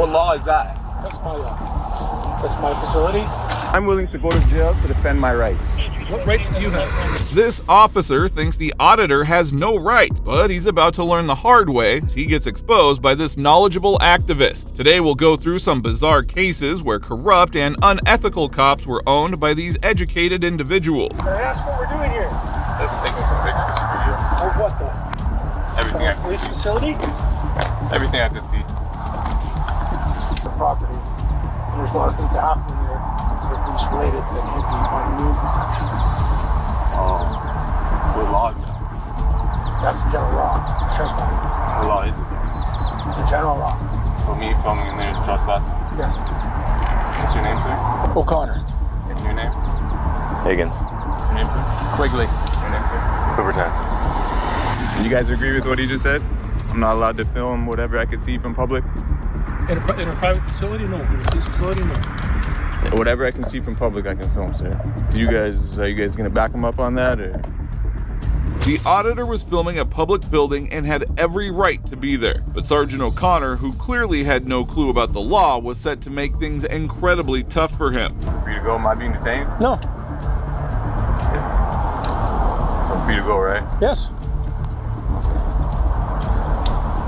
What law is that? That's my law. That's my facility. I'm willing to go to jail to defend my rights. What rights do you have? This officer thinks the auditor has no rights, but he's about to learn the hard way as he gets exposed by this knowledgeable activist. Today we'll go through some bizarre cases where corrupt and unethical cops were owned by these educated individuals. Can I ask what we're doing here? Just taking some pictures for you. Of what though? Everything I Police could see. facility? Everything I could see. The property. And there's a lot of things that happen here that are police related that can't be removed and such. What law is that? That's the general law. It's trespassing. What law is it? It's a general law. So me filming in there is trespassing? Yes. What's your name, sir? O'Connor. And your name? Higgins. What's your name, sir? Quigley. Your name, sir? Confrontation. You guys agree with what he just said? I'm not allowed to film whatever I could see from public? In a private facility? No. In a police facility? No. Whatever I can see from public, I can film, sir. Are you guys gonna back him up on that, or? The auditor was filming a public building and had every right to be there, but Sergeant O'Connor, who clearly had no clue about the law, was set to make things incredibly tough for him. Free to go? Am I being detained? No. I'm free to go, right? Yes.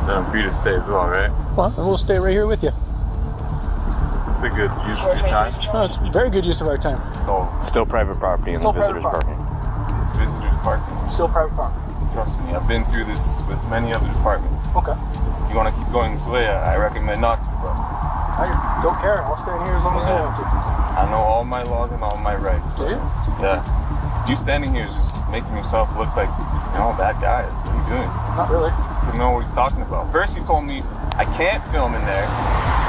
Then I'm free to stay as well, right? Well, and we'll stay right here with you. It's a good use of your time. No, it's very good use of our time. Oh, Still private property in the Still private visitors parking. it's visitors parking. Still private property. Trust me, I've been through this with many other departments. Okay. If you want to keep going this way, I recommend not to, bro. I don't care. I'll stay in here as long as I want to. I know all my laws and all my rights. Do you? Yeah. You standing here is just making yourself look like, a bad guy. What are you doing? Not really. You know what he's talking about. First, he told me I can't film in there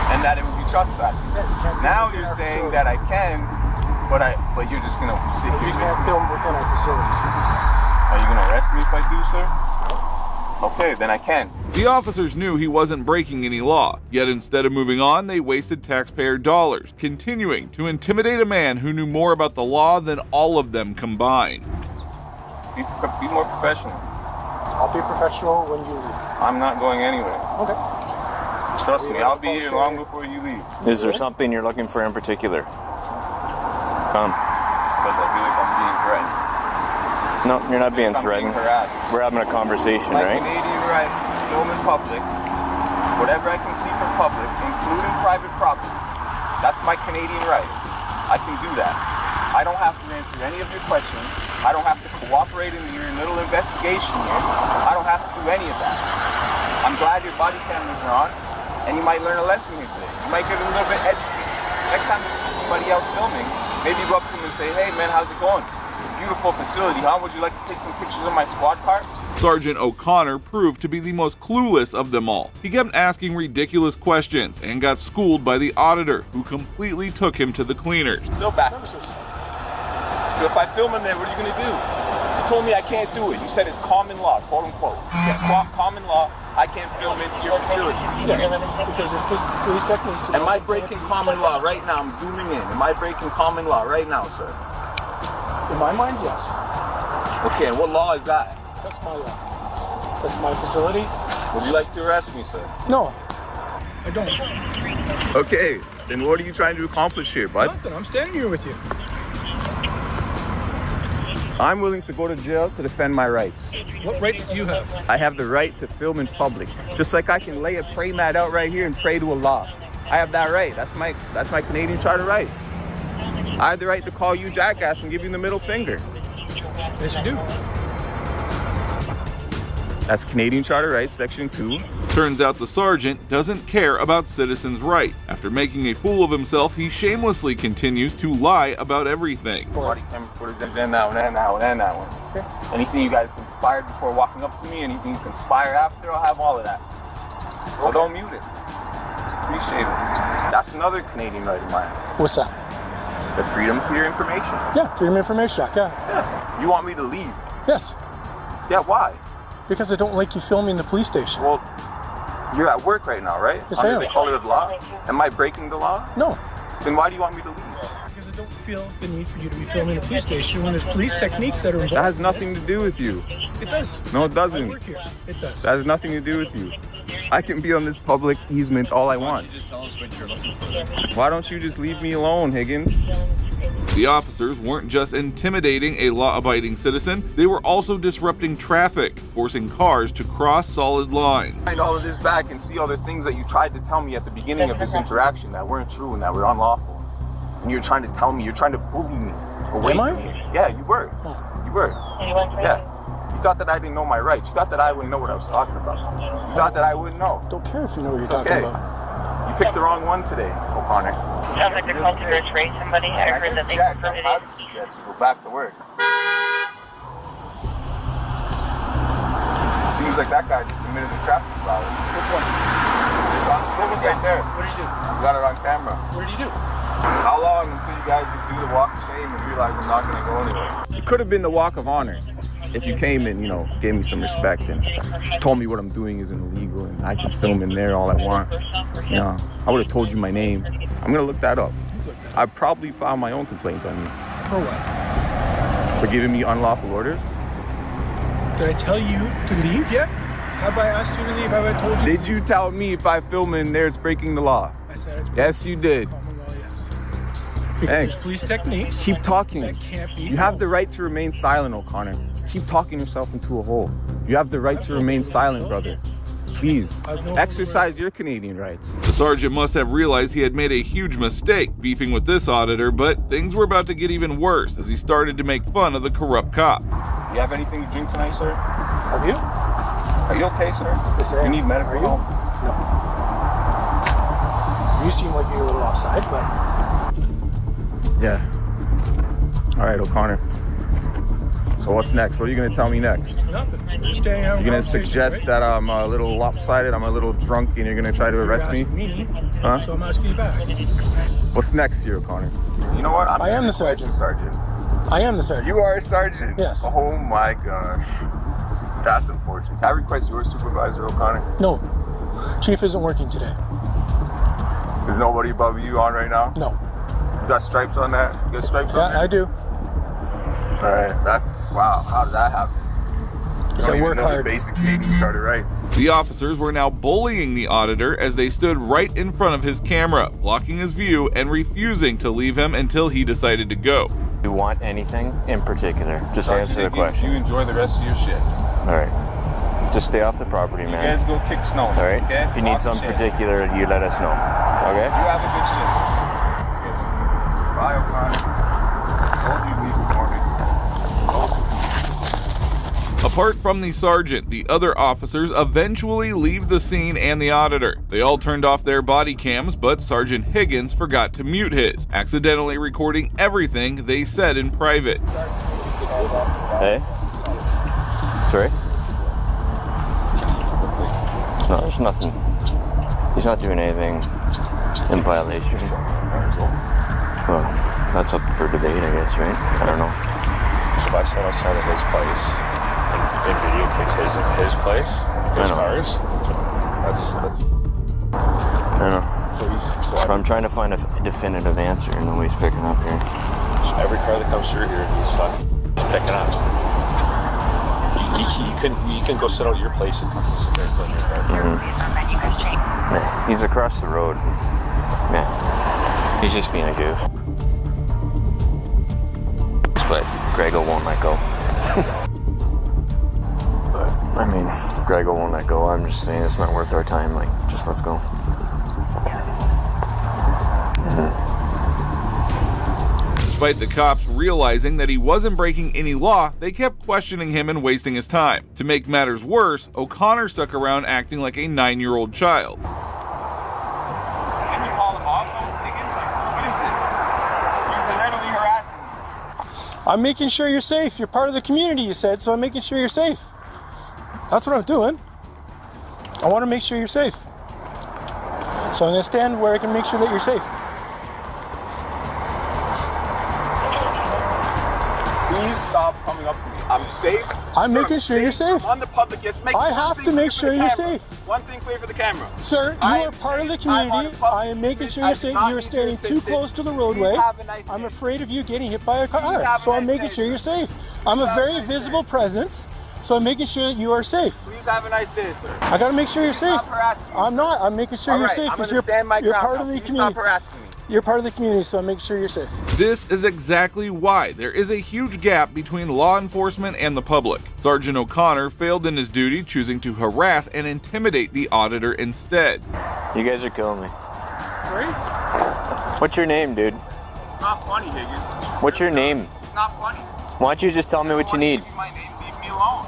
and that it would be trespassing. Yeah, you can't film Now within you're our saying facility. that I can, but you're just gonna sit You here. can't film within our facilities. Are you gonna arrest me if I do, sir? Okay, then I can. The officers knew he wasn't breaking any law, yet instead of moving on, they wasted taxpayer dollars, continuing to intimidate a man who knew more about the law than all of them combined. Be more professional. I'll be professional when you leave. I'm not going anywhere. Okay. Trust me, I'll be here long before you leave. Is there something you're looking for in particular? Because I feel like I'm being threatened. No, you're not being I'm threatened. being harassed. We're having a conversation, My right? Canadian right to film in public, whatever I can see from public, including private property. That's my Canadian right. I can do that. I don't have to answer any of your questions. I don't have to cooperate in your little investigation here. I don't have to do any of that. I'm glad your body cameras are on, and you might learn a lesson here today. You might get a little bit educated. Next time you see somebody else filming, maybe go up to them and say, hey man, how's it going? Beautiful facility, huh? Would you like to take some pictures of my squad car? Sergeant O'Connor proved to be the most clueless of them all. He kept asking ridiculous questions and got schooled by the auditor, who completely took him to the cleaners. Still back. So if I film in there, what are you gonna do? You told me I can't do it. You said it's common law, quote unquote. It's common law, I can't film into your facility. Yes, because there's police techniques. Am I breaking common law right now? I'm zooming in. Am I breaking common law right now, sir? In my mind, yes. Okay, and what law is that? That's my law. That's my facility. Would you like to arrest me, sir? No, I don't. Okay, then what are you trying to accomplish here, bud? Nothing. I'm standing here with you. I'm willing to go to jail to defend my rights. What rights do you have? I have the right to film in public. Just like I can lay a pray mat out right here and pray to Allah. I have that right. That's my Canadian Charter rights. I have the right to call you jackass and give you the middle finger. Yes, you do. That's Canadian Charter Rights, Section 2. Turns out the sergeant doesn't care about citizens' rights. After making a fool of himself, he shamelessly continues to lie about everything. Body camera footage, then that one, and that one, and that one. Okay. Anything you guys conspired before walking up to me, anything you conspire after, I'll have all of that. So don't mute it. Appreciate it. That's another Canadian right of mine. What's that? The freedom to your information. Yeah, Freedom of Information Act, yeah. Yeah. You want me to leave? Yes, Yeah, why? because I don't like you filming the police station. Well, you're at work right now, right? Yes, I Under am. the color of law? Am I breaking the law? No, Then why do you want me to leave? because I don't feel the need for you to be filming a police station when there's police techniques that are involved. That has in nothing this. to do with you. It does. No, it I doesn't. work here. It does. That has nothing to do with you. I can be on this public easement all I want. Just tell us what you're looking for. Why don't you just leave me alone, Higgins? The officers weren't just intimidating a law-abiding citizen, they were also disrupting traffic, forcing cars to cross solid lines. Find all of this back and see all the things that you tried to tell me at the beginning of this interaction that weren't true and that were unlawful. And you're trying to tell me, you're trying to bully me away Am I? from me. Yeah, you were. You were. Yeah. You thought that I didn't know my rights. You thought that I wouldn't know what I was talking about. You thought that I wouldn't know. Don't care if you know what you're It's talking okay. about. You picked the wrong one today, O'Connor. Sounds like they're called to restrain somebody. I heard that they I confronted would suggest you go back to work. Seems like that guy just committed a traffic violation. Which one? It's on the silver right there. What did you do? You got it on camera. What did you do? How long until you guys just do the walk of shame and realize I'm not going to go anywhere? It could have been the walk of honor if you came and, gave me some respect and told me what I'm doing isn't illegal and I can film in there all I want. I would have told you my name. I'm going to look that up. I probably filed my own complaint on you. For what? For giving me unlawful orders. Did I tell you to leave yet? Have I asked you to leave? Have I told you? Did you tell me if I film in there it's breaking the law? I said it's Yes, you did. common law, yes. Because Thanks. there's police techniques. Keep talking. That can't be You have the right to remain silent, O'Connor. Keep talking yourself into a hole. You have the right to remain silent, brother. Please, exercise your Canadian rights. The sergeant must have realized he had made a huge mistake beefing with this auditor, but things were about to get even worse as he started to make fun of the corrupt cop. You have anything to drink tonight, sir? Have you? Are you okay, sir? Yes, I am. You need medical Are you? help? No. You seem like you're a little offside, but Yeah. All right, O'Connor. So what's next? What are you going to tell me next? nothing. We're just staying out. You're going to suggest that I'm a little lopsided, I'm a little drunk, and you're going to try to arrest me? me? Huh? So I'm asking you back. What's next here, O'Connor? You know what? I am the sergeant. I am the sergeant. You are a sergeant? Yes. Oh my gosh. That's unfortunate. Can I request your supervisor, O'Connor? No. Chief isn't working today. There's nobody above you on right now? No. You got stripes on that? You got stripes on Yeah, that? I do. All right. That's, wow. How did that happen? Because I work know hard. the basic Canadian Charter rights. The officers were now bullying the auditor as they stood right in front of his camera, blocking his view and refusing to leave him until he decided to go. Do you want anything in particular? Just answer the You question. enjoy the rest of your shift. All right. Just stay off the property, You man. guys go kick snow. All right. Okay? If you need Walk something shit. particular, you let us know. Okay. You have a good shift. Bye, O'Connor. Told you leave before me. Apart from the sergeant, the other officers eventually leave the scene and the auditor. They all turned off their body cams, but Sergeant Higgins forgot to mute his, accidentally recording everything they said in private. Hey. Sorry. No, there's nothing. He's not doing anything in violation. Well, that's up for debate, I guess, right? I don't know. So if I stand outside of his place and videotape his place, his cars, that's I don't know. so But I'm trying to find a definitive answer, and nobody's picking up here. every car that comes through here, he's picking up. You can go sit out at your place and sit there in your car. Man, he's across the road. Man, he's just being a goof. But Grego won't let go. But, I mean, Grego won't let go. I'm just saying it's not worth our time. Like, just let's go. Despite the cops realizing that he wasn't breaking any law, they kept questioning him and wasting his time. To make matters worse, O'Connor stuck around acting like a 9-year-old child. Can you call him off? What is this? He's literally harassing me. I'm making sure you're safe. You're part of the community, you said, so I'm making sure you're safe. That's what I'm doing. I want to make sure you're safe. So I'm going to stand where I can make sure that you're safe. Please stop coming up to me. I'm safe. I'm Sir, making sure you're safe. I'm on the public. Yes, make I have to make sure you're safe. one thing clear for the camera. Sir, you are part of the community. I am making sure you're safe. You're standing too close to the roadway. I'm afraid of you getting hit by a car, so I'm making sure you're safe. I'm a very visible presence, so I'm making sure that you are safe. Please have a nice day, sir. I gotta make sure you're safe. Stop harassing me. I'm not. I'm making sure you're safe because you're part of the Stop community. harassing me. You're part of the community, so I'm making sure you're safe. This is exactly why there is a huge gap between law enforcement and the public. Sergeant O'Connor failed in his duty, choosing to harass and intimidate the auditor instead. You guys are killing me. Sorry? What's your name, dude? It's not funny, Higgins. What's your name? It's not funny. Why don't you just tell me what you need? Give me my name, leave me alone.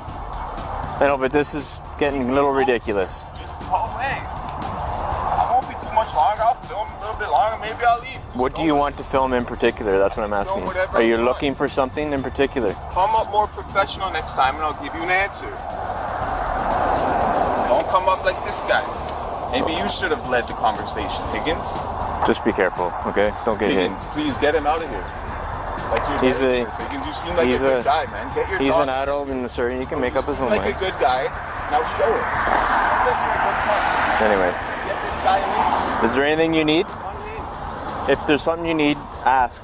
I know, but this is getting a little ridiculous. Just go away. I won't be too much longer. I'll film a little bit longer. Maybe I'll leave. What do you want to film in particular? That's what I'm asking. Are you looking for something in particular? Come up more professional next time and I'll give you an answer. Don't come up like this guy. Maybe you should have led the conversation, Higgins. Just be careful, okay? Don't get hit. Higgins, please get him out of here. He's a- Higgins, you seem like a good guy, man. Get your He's dog. an adult and sir, he can make up his own Like mind. a good guy. Now show it. Anyways, Get this guy in. is there anything you need? If there's something you need, ask,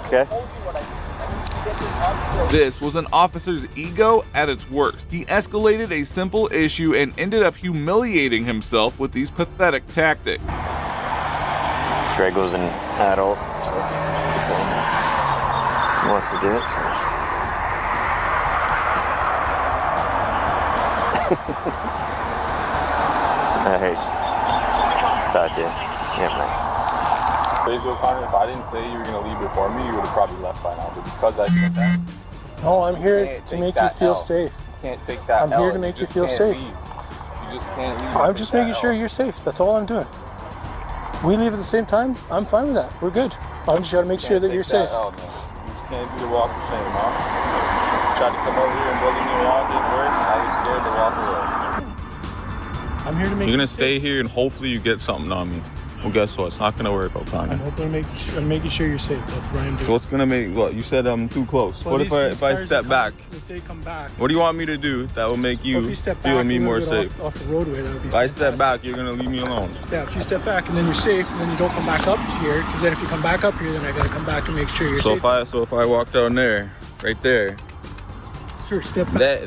okay? This was an officer's ego at its worst. He escalated a simple issue and ended up humiliating himself with these pathetic tactics. Greg was an adult, so just saying he wants to do it. I hate that, dude. Yeah, man. O'Connor, if I didn't say you were going to leave before me, you would have probably left by now. But because I said that, No, I'm here to make you feel safe. you can't take that I'm L. here to make you feel safe. You just can't leave. I'm just making sure you're safe. That's all I'm doing. We leave at the same time. I'm fine with that. We're good. I'm just trying to make sure that you're safe. You just can't do the walk of shame, huh? Tried to come over here and bully me around, didn't work. I was scared to walk away. I'm here to make You're gonna stay here and hopefully you get something on me. Well, guess what? It's not gonna work, O'Connor. I'm making sure you're safe. That's what I'm doing. So what's gonna make? What you said? I'm too close. Well, What if I step back? If they come back. What do you want me to do that will make Well, if you you step feel back me a little more bit safe? off the roadway, that would be If I fantastic. step back, you're gonna leave me alone. Yeah, if you step back and then you're safe, and then you don't come back up here, because then if you come back up here, then I gotta come back and make sure you're So safe. if I walk down there, right there, Sure, step back.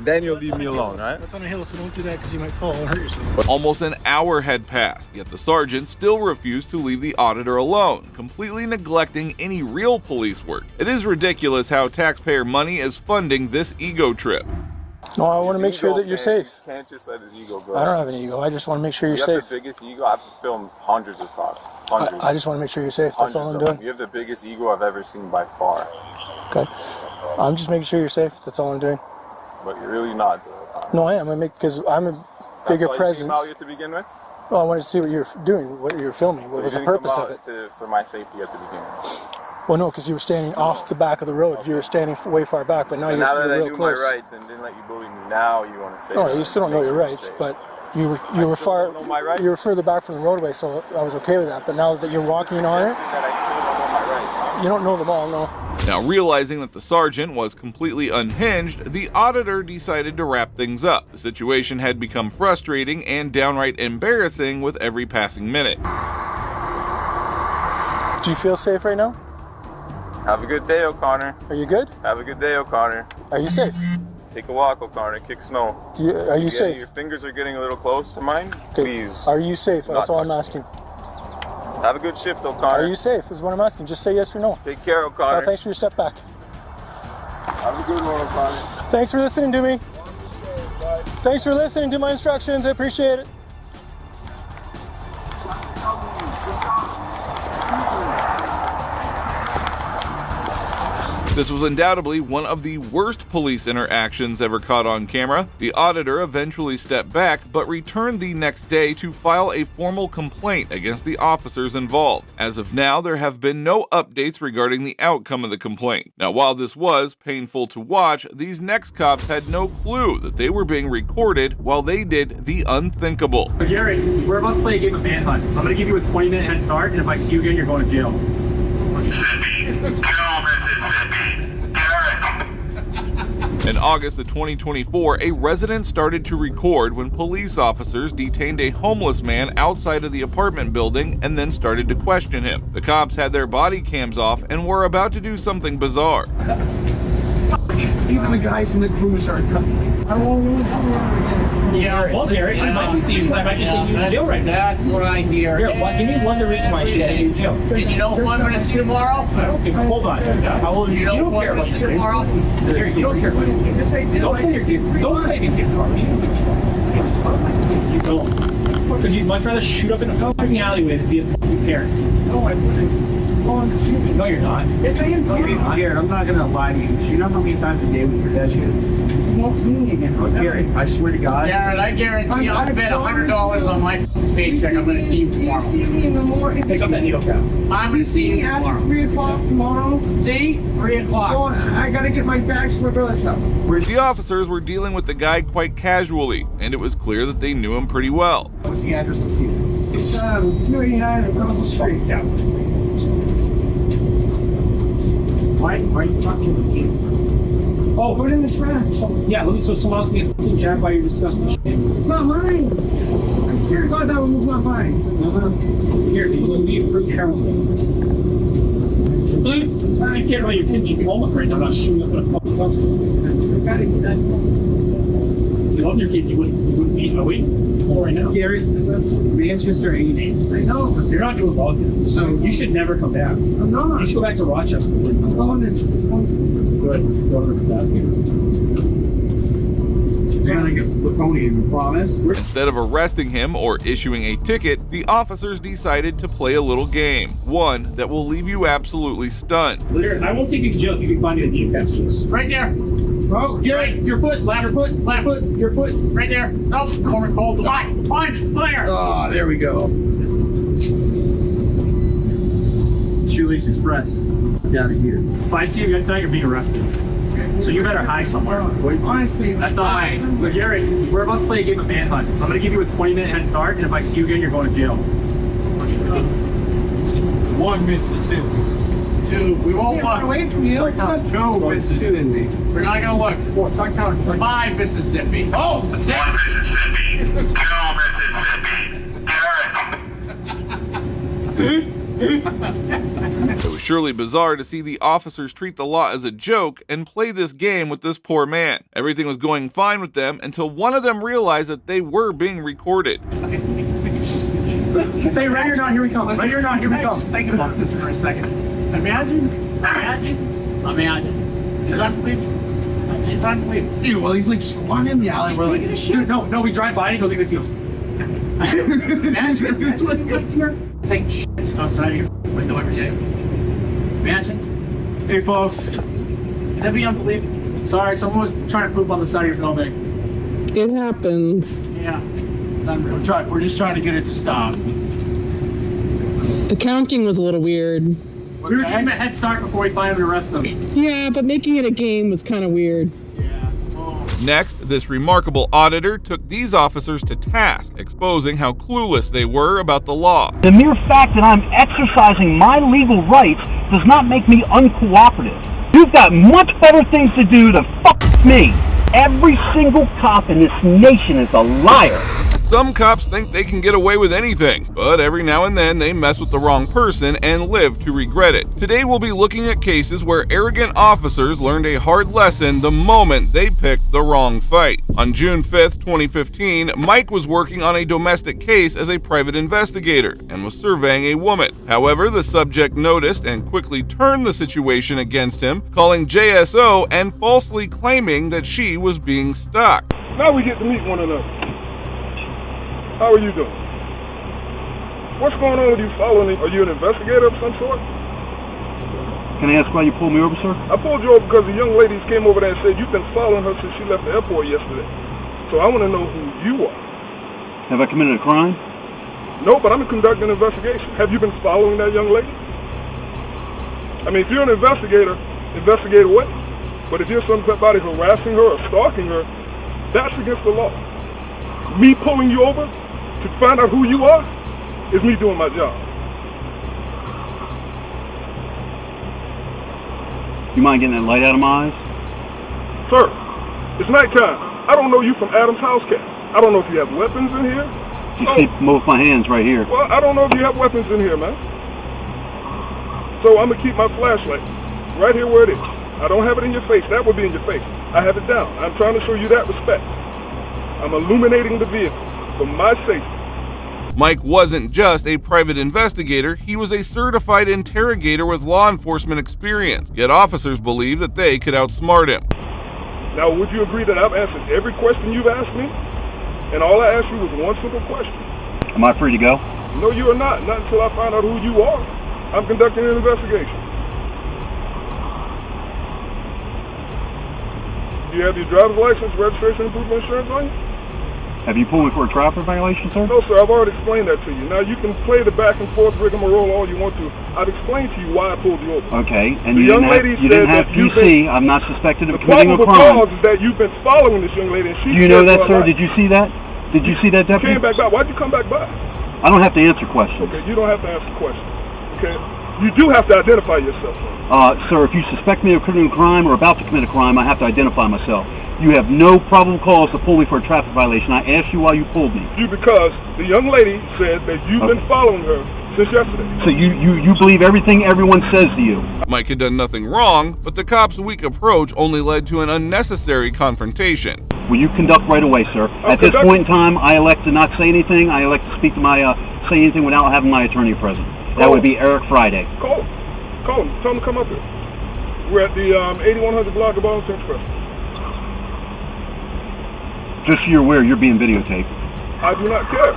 then you'll leave me alone, right? That's on a hill, so don't do that because you might fall and hurt yourself. Almost an hour had passed, yet the sergeant still refused to leave the auditor alone, completely neglecting any real police work. It is ridiculous how taxpayer money is funding this ego trip. No, I want to make sure that you're safe. You can't just let his ego go. I don't have an ego. I just want to make sure you're You have safe. the biggest ego. I've filmed hundreds of cops. Hundreds. I just want to make sure you're safe. That's all I'm Hundreds of doing. them. You have the biggest ego I've ever seen by far. Okay. I'm just making sure you're safe. That's all I'm doing. But you're really not. No, I am. Because I'm a bigger That's why presence. You came out here to begin with? Well, I wanted to see what you're doing, what you're filming. What But was you the didn't purpose come of out it? for my safety at the beginning. Well, no, because you were standing off the back of the road. You were standing way far back, but now And you're, now that you're I real knew close. my rights and didn't let you bully me, now you want to say. No, you still don't know your rights, but you were still far. don't know my rights? You were further back from the roadway, so I was okay with that. But now that you're walking on it, That I still don't know my rights, huh? you don't know them all. No. Now, realizing that the sergeant was completely unhinged, the auditor decided to wrap things up. The situation had become frustrating and downright embarrassing with every passing minute. Do you feel safe right now? Have a good day, O'Connor. Are you good? Have a good day, O'Connor. Are you safe? Take a walk, O'Connor. Kick snow. Are you safe? Your fingers are getting a little close to mine. Okay. Please. Are you safe? not That's all I'm touch asking. Have a good shift, O'Connor. Are you safe? Is what I'm asking. Just say yes or no. Take care, O'Connor. Thanks for your step back. Have a good one, O'Connor. Thanks for listening to me. Thanks for listening to my instructions. I appreciate it. This was undoubtedly one of the worst police interactions ever caught on camera. The auditor eventually stepped back, but returned the next day to file a formal complaint against the officers involved. As of now, there have been no updates regarding the outcome of the complaint. Now, while this was painful to watch, these next cops had no clue that they were being recorded while they did the unthinkable. Jared, we're about to play a game of Manhunt. I'm gonna give you a 20-minute head start, and if I see you again, you're going to jail. Mississippi. Go, Mississippi. Derek. In August of 2024, a resident started to record when police officers detained a homeless man outside of the apartment building and then started to question him. The cops had their body cams off and were about to do something bizarre. Even the guys in the cruise are coming. Yeah, well, Derek, I might see you. I might be taking you to jail right now. That's what I hear. Here, give me one reason why I should take you to jail. And you know who I'm going to see tomorrow? Hold on. How old are you? You don't care about tomorrow? You don't care about it. Yes, I do. Don't play your kids. Don't play your kids. You don't. Because you'd much rather shoot up in a fucking alleyway than be a fucking parents. No, I wouldn't. No, you're not. Yes, I am. No, you're not. Here, I'm not going to lie to you. You know how many times a day we hear that shit? You won't see me again. Oh, Gary, I swear to God. Jared, I guarantee I'll bet $100 on my paycheck. I'm going to see you tomorrow. You see me in the morning. Pick up that needle cap. I'm going to see you tomorrow. After 3 o'clock tomorrow. See? 3 o'clock. I got to get my bags for my brother's house. The officers were dealing with the guy quite casually, and it was clear that they knew him pretty well. What's the address of the scene? It's 289 across the street. Yeah. Why are you talking to me? Oh, put it in the trash. Yeah, so someone else can get jacked while you're discussing shit. It's not mine. I swear to God that one was not mine. Here, you be pretty careful. I can't let your kids eat homework right now. I'm not shooting up in a fucking dumpster. I gotta get that. You love your kids, you wouldn't be awake right now. Garrett, Manchester 80. I know. You're not doing well yet. So you should never come back. I'm not. You should go back to Rochester. I'm going to. Good. Go over that. You're gonna get Laconian, promise. Instead of arresting him or issuing a ticket, the officers decided to play a little game. One that will leave you absolutely stunned. Listen, I won't take you to jail if you can find it in the offenses. Right there. Oh, Gary, your foot, left foot, your foot, right there. Nope, corner cold. Line, flare. Oh, there we go. Shoelace Express. Down here. If I see you again tonight, you're being arrested. So you better hide somewhere. Honestly, that's not mine. But Jared, we're about to play a game of Manhunt. I'm going to give you a 20-minute head start, and if I see you again, you're going to jail. 1 Mississippi. 2. We won't look. Away from you. 2 Mississippi. We're not going to look. 4. Start counting. 5 Mississippi. Oh, 6. 1 Mississippi. 2 Mississippi. It was surely bizarre to see the officers treat the law as a joke and play this game with this poor man. Everything was going fine with them until one of them realized that they were being recorded. Say right here, not here we come. Right here, not here we come. Just think about this for a second. Imagine. It's unbelievable. It's unbelievable. Dude, well, he's like squatting in the alley. We're like, dude, no, we drive by and he goes like this. He goes. Imagine. Take shit outside of your window every day. Imagine. Hey, folks. That'd be unbelievable. Sorry, someone was trying to poop on the side of your building. It happens. Yeah. We're just trying to get it to stop. The counting was a little weird. We were giving him a head start before we finally arrested him. Yeah, but making it a game was kind of weird. Next, this remarkable auditor took these officers to task, exposing how clueless they were about the law. The mere fact that I'm exercising my legal rights does not make me uncooperative. You've got much better things to do than fuck me. Every single cop in this nation is a liar. Some cops think they can get away with anything, but every now and then they mess with the wrong person and live to regret it. Today we'll be looking at cases where arrogant officers learned a hard lesson the moment they picked the wrong fight. On June 5th, 2015, Mike was working on a domestic case as a private investigator and was surveying a woman. However, the subject noticed and quickly turned the situation against him, calling JSO and falsely claiming that she was being stalked. Now we get to meet one another. How are you doing? What's going on with you following me? Are you an investigator of some sort? Can I ask why you pulled me over, sir? I pulled you over because the young ladies came over there and said you've been following her since she left the airport yesterday. So I want to know who you are. Have I committed a crime? No, but I'm conducting an investigation. Have you been following that young lady? I mean, if you're an investigator, investigate away. But if you're somebody harassing her or stalking her, that's against the law. Me pulling you over to find out who you are is me doing my job. You mind getting that light out of my eyes? Sir, It's nighttime. I don't know you from Adam's house cat. I don't know if you have weapons in here. You see both my hands right here. Well, I don't know if you have weapons in here, man. So I'm gonna keep my flashlight right here where it is. I don't have it in your face. That would be in your face. I have it down. I'm trying to show you that respect. I'm illuminating the vehicle for my safety. Mike wasn't just a private investigator, he was a certified interrogator with law enforcement experience. Yet officers believe that they could outsmart him. Now, would you agree that I've answered every question you've asked me? And all I asked you was one simple question. Am I free to go? No, you are not. Not until I find out who you are. I'm conducting an investigation. Do you have your driver's license, registration, and proof of insurance on you? Have you pulled me for a traffic violation, sir? No, sir. I've already explained that to you. Now, you can play the back and forth rigmarole all you want to. I've explained to you why I pulled you over. Okay, and you didn't have QC. I'm not suspected of committing a crime. The probable cause is that you've been following this young lady, and she. Do you know that, sir? Did you see that? Did you see that, deputy? Came back by. Why'd you come back by? I don't have to answer questions. Okay, you don't have to answer questions. Okay, you do have to identify yourself. Sir, if you suspect me of committing a crime or about to commit a crime, I have to identify myself. You have no probable cause to pull me for a traffic violation. I asked you why you pulled me. Because the young lady said that you've been following her since yesterday. So you believe everything everyone says to you? Mike had done nothing wrong, but the cops' weak approach only led to an unnecessary confrontation. Will you conduct right away, sir? At this point in time, I elect to not say anything. I elect to speak to say anything without having my attorney present. That would be Eric Friday. Call him. Call him. Tell him to come up here. We're at the 8100 block of Arlington Express. Just so you're aware, you're being videotaped. I do not care.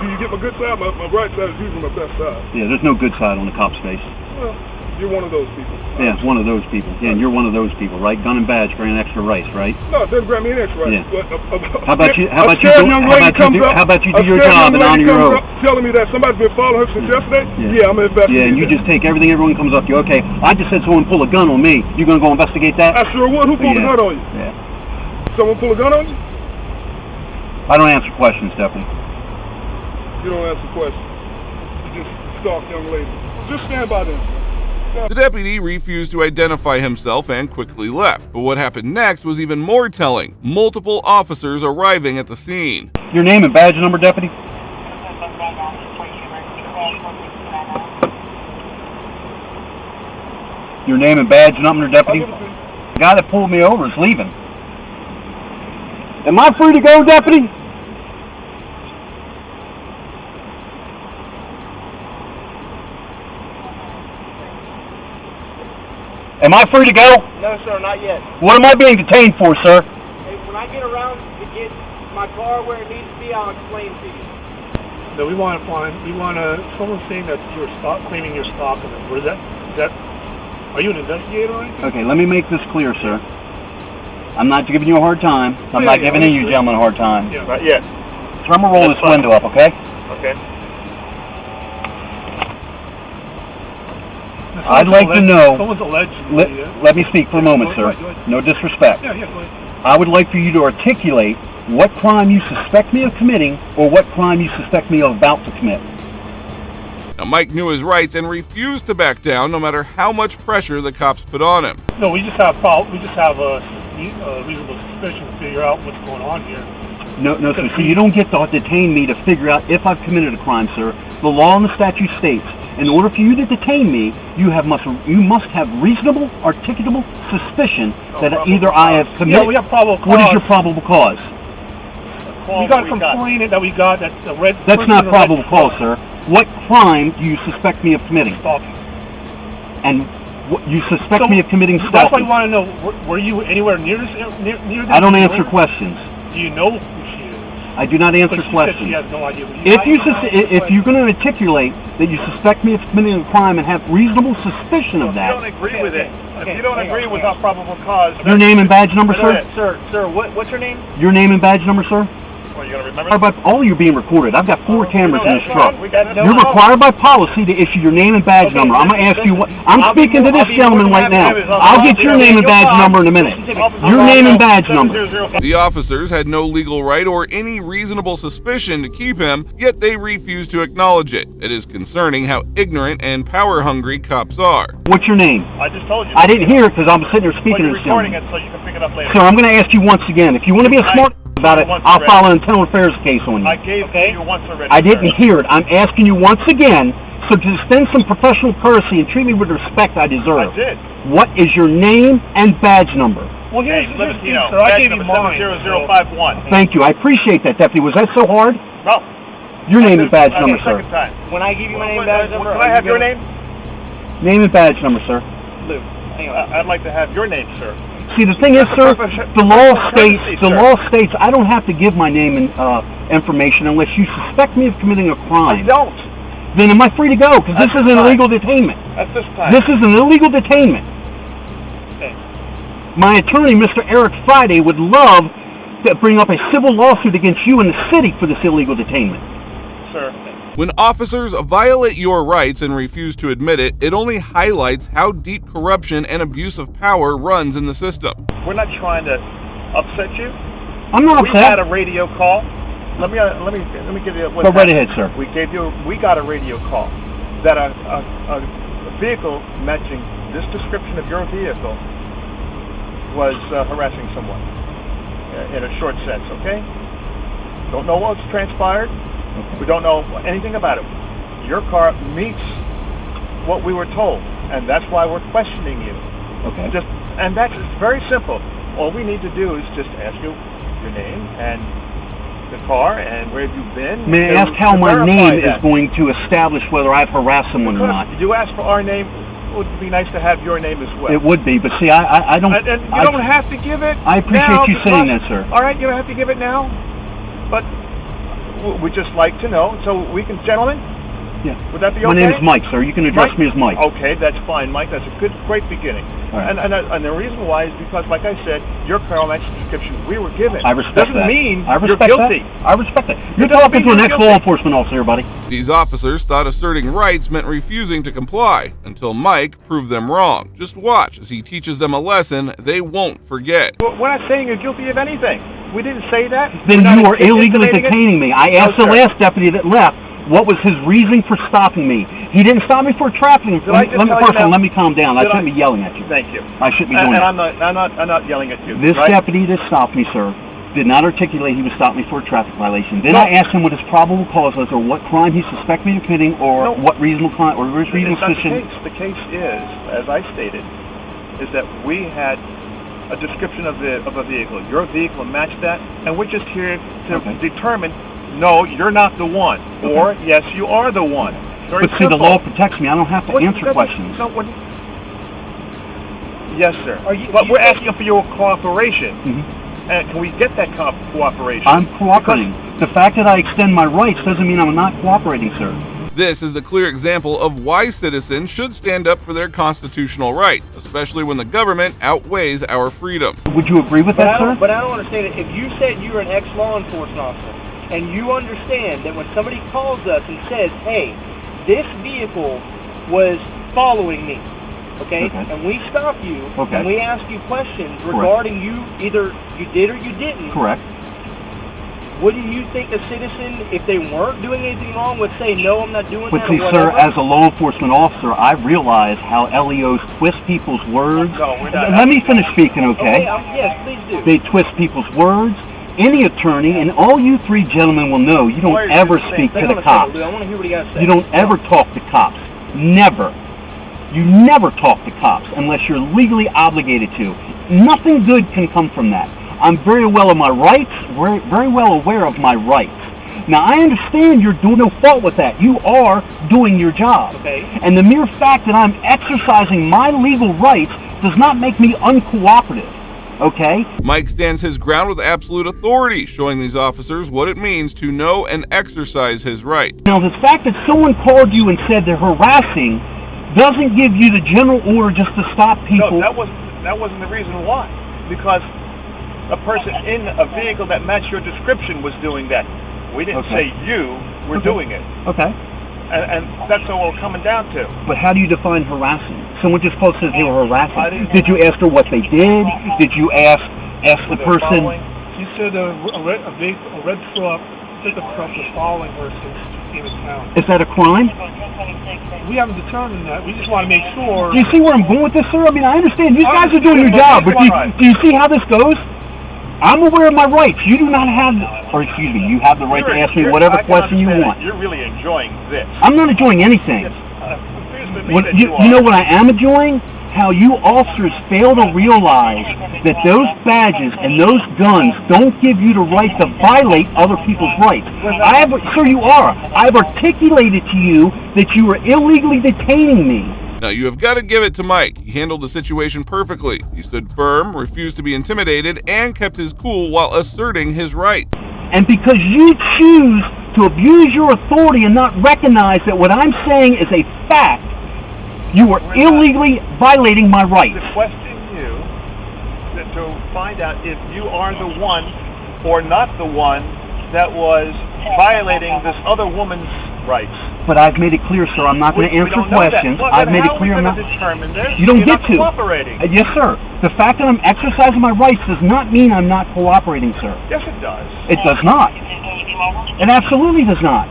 Do you get my good side? My right side is usually my best side. Yeah, there's no good side on the cop's face. Well, you're one of those people. Yeah, it's one of those people. Yeah, and you're one of those people, right? Gun and badge grant extra rights, right? No, it doesn't grant me any extra rights. Yeah. How about you do your job and honor your oath? Telling me that somebody's been following her since yesterday? Yeah, I'm going to investigate. Yeah, and you just take everything everyone comes up to you. Okay, I just said someone pull a gun on me. You going to go investigate that? I sure would. Who pulled a gun on you? Yeah. Someone pull a gun on you? I don't answer questions, deputy. You don't answer questions. You just stalk young ladies. Just stand by them. The deputy refused to identify himself and quickly left. But what happened next was even more telling. Multiple officers arriving at the scene. Your name and badge number, deputy? Your name and badge number, deputy? The guy that pulled me over is leaving. Am I free to go, deputy? Am I free to go? No, sir, not yet. What am I being detained for, sir? Hey, when I get around to get my car where it needs to be, I'll explain to you. No, we want to, someone's saying that you're claiming you're stalking them. What is that, are you an investigator or anything? Okay, let me make this clear, sir. I'm not giving you a hard time. I'm not giving you gentlemen a hard time. Yeah. Not yet. So I'm going to roll this window up, okay? Okay. I'd like to know, someone's allegedly, let me speak for a moment, sir. No disrespect. Yeah, go ahead. I would like for you to articulate what crime you suspect me of committing or what crime you suspect me of about to commit. Now, Mike knew his rights and refused to back down no matter how much pressure the cops put on him. No, we just have a reasonable suspicion to figure out what's going on here. No, sir. So you don't get to detain me to figure out if I've committed a crime, sir. The law and the statute states, in order for you to detain me, you must have reasonable, articulable suspicion that either I have committed. Yeah, we have probable cause. What is your probable cause? We got a complaint that we got that's the red. That's not probable cause, sir. What crime do you suspect me of committing? Stalking. And you suspect me of committing stalking? That's why I want to know. Were you anywhere near this? Near this? I don't answer questions. Do you know who she is? I do not answer questions. She has no idea. If you're going to articulate that you suspect me of committing a crime and have reasonable suspicion of that, if you don't agree with it, if you don't agree with our probable cause, your name and badge number, sir. Sir, what's your name? Your name and badge number, sir. What, you gonna remember? But all you're being recorded. I've got 4 cameras in this truck. You're You're required by policy to issue your name and badge number. I'm going to ask you what. I'm speaking to this gentleman right now. I'll get your name and badge number in a minute. Your name and badge number. The officers had no legal right or any reasonable suspicion to keep him, yet they refused to acknowledge it. It is concerning how ignorant and power-hungry cops are. What's your name? I just told you. I didn't hear it because I'm sitting here speaking to You're this recording gentleman. it so you can pick it up later. Sir, I'm going to ask you once again. If you want to be a smart about it, I'll file an internal affairs case on you. I gave you once already. I didn't hear it. I'm asking you once again, so to extend some professional courtesy and treat me with the respect I deserve. I did. What is your name and badge number? Well, here's Livatino, sir, I gave you mine. 70051. Thank you. I appreciate that, Deputy. Was that so hard? No. Your name and badge number, sir. Time. When I give you my name and badge number, Can I have your name? Name and badge number, sir. Lou, hang on. I'd like to have your name, sir. See, the thing is, sir, the law states I don't have to give my name and information unless you suspect me of committing a crime. I don't. Then am I free to go? Because this is an illegal detainment. At this time. This is an illegal detainment. Okay. My attorney, Mr. Eric Friday, would love to bring up a civil lawsuit against you in the city for this illegal detainment. Sir. When officers violate your rights and refuse to admit it, it only highlights how deep corruption and abuse of power runs in the system. We're not trying to upset you. I'm not We upset. had a radio call. Let me give you what Go right ahead, sir. We got a radio call that a vehicle matching this description of your vehicle was harassing someone in a short sense, okay? Don't know what's transpired. We don't know anything about it. Your car meets what we were told, and that's why we're questioning you. Okay. And that's very simple. All we need to do is just ask you your name and the car and where have you been. May I ask how my name is going to establish whether I've harassed someone or not? You ask for our name. It would be nice to have your name as well. It would be, but see, I don't... And you don't have to give it I appreciate now, you saying that, sir. All right, you don't have to give it now, but we'd just like to know, so we can, gentlemen? Yeah. Would that be My okay? name is Mike, sir. You can address me as Mike. Okay, that's fine, Mike. That's a great beginning. All right. And the reason why is because, like I said, your criminal description we were given. I respect doesn't that. mean I respect you're guilty. That. I respect that. You're talking to an ex-law enforcement officer, buddy. These officers thought asserting rights meant refusing to comply, until Mike proved them wrong. Just watch as he teaches them a lesson they won't forget. We're not saying you're guilty of anything. We didn't say that. Then you are illegally detaining me. I asked the sir. last deputy that left, what was his reason for stopping me? He didn't stop me for trafficking. Let me calm down. I shouldn't be yelling at you. Thank you. I shouldn't be doing that. I'm not yelling at you. This deputy that stopped me, sir, did not articulate he was stopping me for a traffic violation. Then I asked him what his probable cause was, or what crime he suspected me of committing, or what reasonable crime, or reasonable suspicion. The case is, as I stated, is that we had a description of a vehicle. Your vehicle matched that, and we're just here to determine, no, you're not the one, or yes, you are the one. Very but see, simple. the law protects me. I don't have to answer questions. Yes, sir. But we're asking for your cooperation. And can we get that cooperation? I'm cooperating. The fact that I extend my rights doesn't mean I'm not cooperating, sir. This is a clear example of why citizens should stand up for their constitutional rights, especially when the government outweighs our freedom. Would you agree with that, sir? But I don't understand it. If you said you're an ex-law enforcement officer, and you understand that when somebody calls us and says, hey, this vehicle was following me, okay? And we stop you, and we ask you questions regarding you, either you did or you didn't. Correct. Wouldn't you think a citizen, if they weren't doing anything wrong, would say, no, I'm not doing but that? But see, sir, as a law enforcement officer, I realize how LEOs twist people's words. No, we're not. Let me finish speaking, okay? Yes, please do. They twist people's words. Any attorney, and all you three gentlemen will know, you don't ever speak to the cops. I want to hear what he got to say. You don't ever talk to cops. Never. You never talk to cops unless you're legally obligated to. Nothing good can come from that. I'm very well of my rights, very well aware of my rights. Now, I understand you're doing no fault with that. You are doing your job. Okay. And the mere fact that I'm exercising my legal rights does not make me uncooperative. Okay? Mike stands his ground with absolute authority, showing these officers what it means to know and exercise his right. Now, the fact that someone called you and said they're harassing doesn't give you the general order just to stop people. No, that wasn't the reason why. Because a person in a vehicle that matched your description was doing that. We didn't say you were doing it. Okay. And that's what we're coming down to. But how do you define harassing? Someone just close says they were harassing. Did you ask her what they did? Did you ask the person? She said a red truck, pickup truck was following her since she came in town. Is that a crime? We haven't determined that. We just want to make sure. Do you see where I'm going with this, sir? I mean, I understand. You guys are doing your job, but do you see how this goes? I'm aware of my rights. You do not have, or excuse me, you have the right to ask me whatever question you want. You're really enjoying this. I'm not enjoying anything. You know what I am enjoying? How you officers fail to realize that those badges and those guns don't give you the right to violate other people's rights. Sir, you are. I've articulated to you that you are illegally detaining me. Now, you have got to give it to Mike. He handled the situation perfectly. He stood firm, refused to be intimidated, and kept his cool while asserting his right. And because you choose to abuse your authority and not recognize that what I'm saying is a fact, you are illegally violating my rights. To question you, to find out if you are the one or not the one that was violating this other woman's rights. But I've made it clear, sir, I'm not going to answer questions. I've made it clear I'm not. You don't get to. Yes, sir. The fact that I'm exercising my rights does not mean I'm not cooperating, sir. Yes, it does. It does not. It absolutely does not.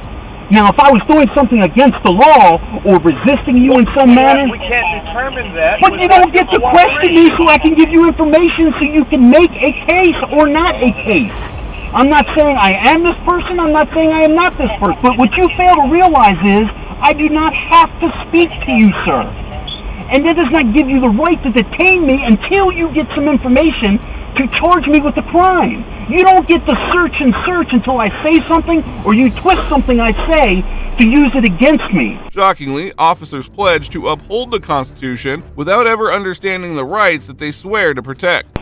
Now, if I was doing something against the law or resisting you in some manner... We can't determine that. But you don't get to question me so I can give you information so you can make a case or not a case. I'm not saying I am this person, I'm not saying I am not this person, but what you fail to realize is I do not have to speak to you, sir. And that does not give you the right to detain me until you get some information to charge me with the crime. You don't get to search and search until I say something or you twist something I say to use it against me. Shockingly, officers pledge to uphold the Constitution without ever understanding the rights that they swear to protect.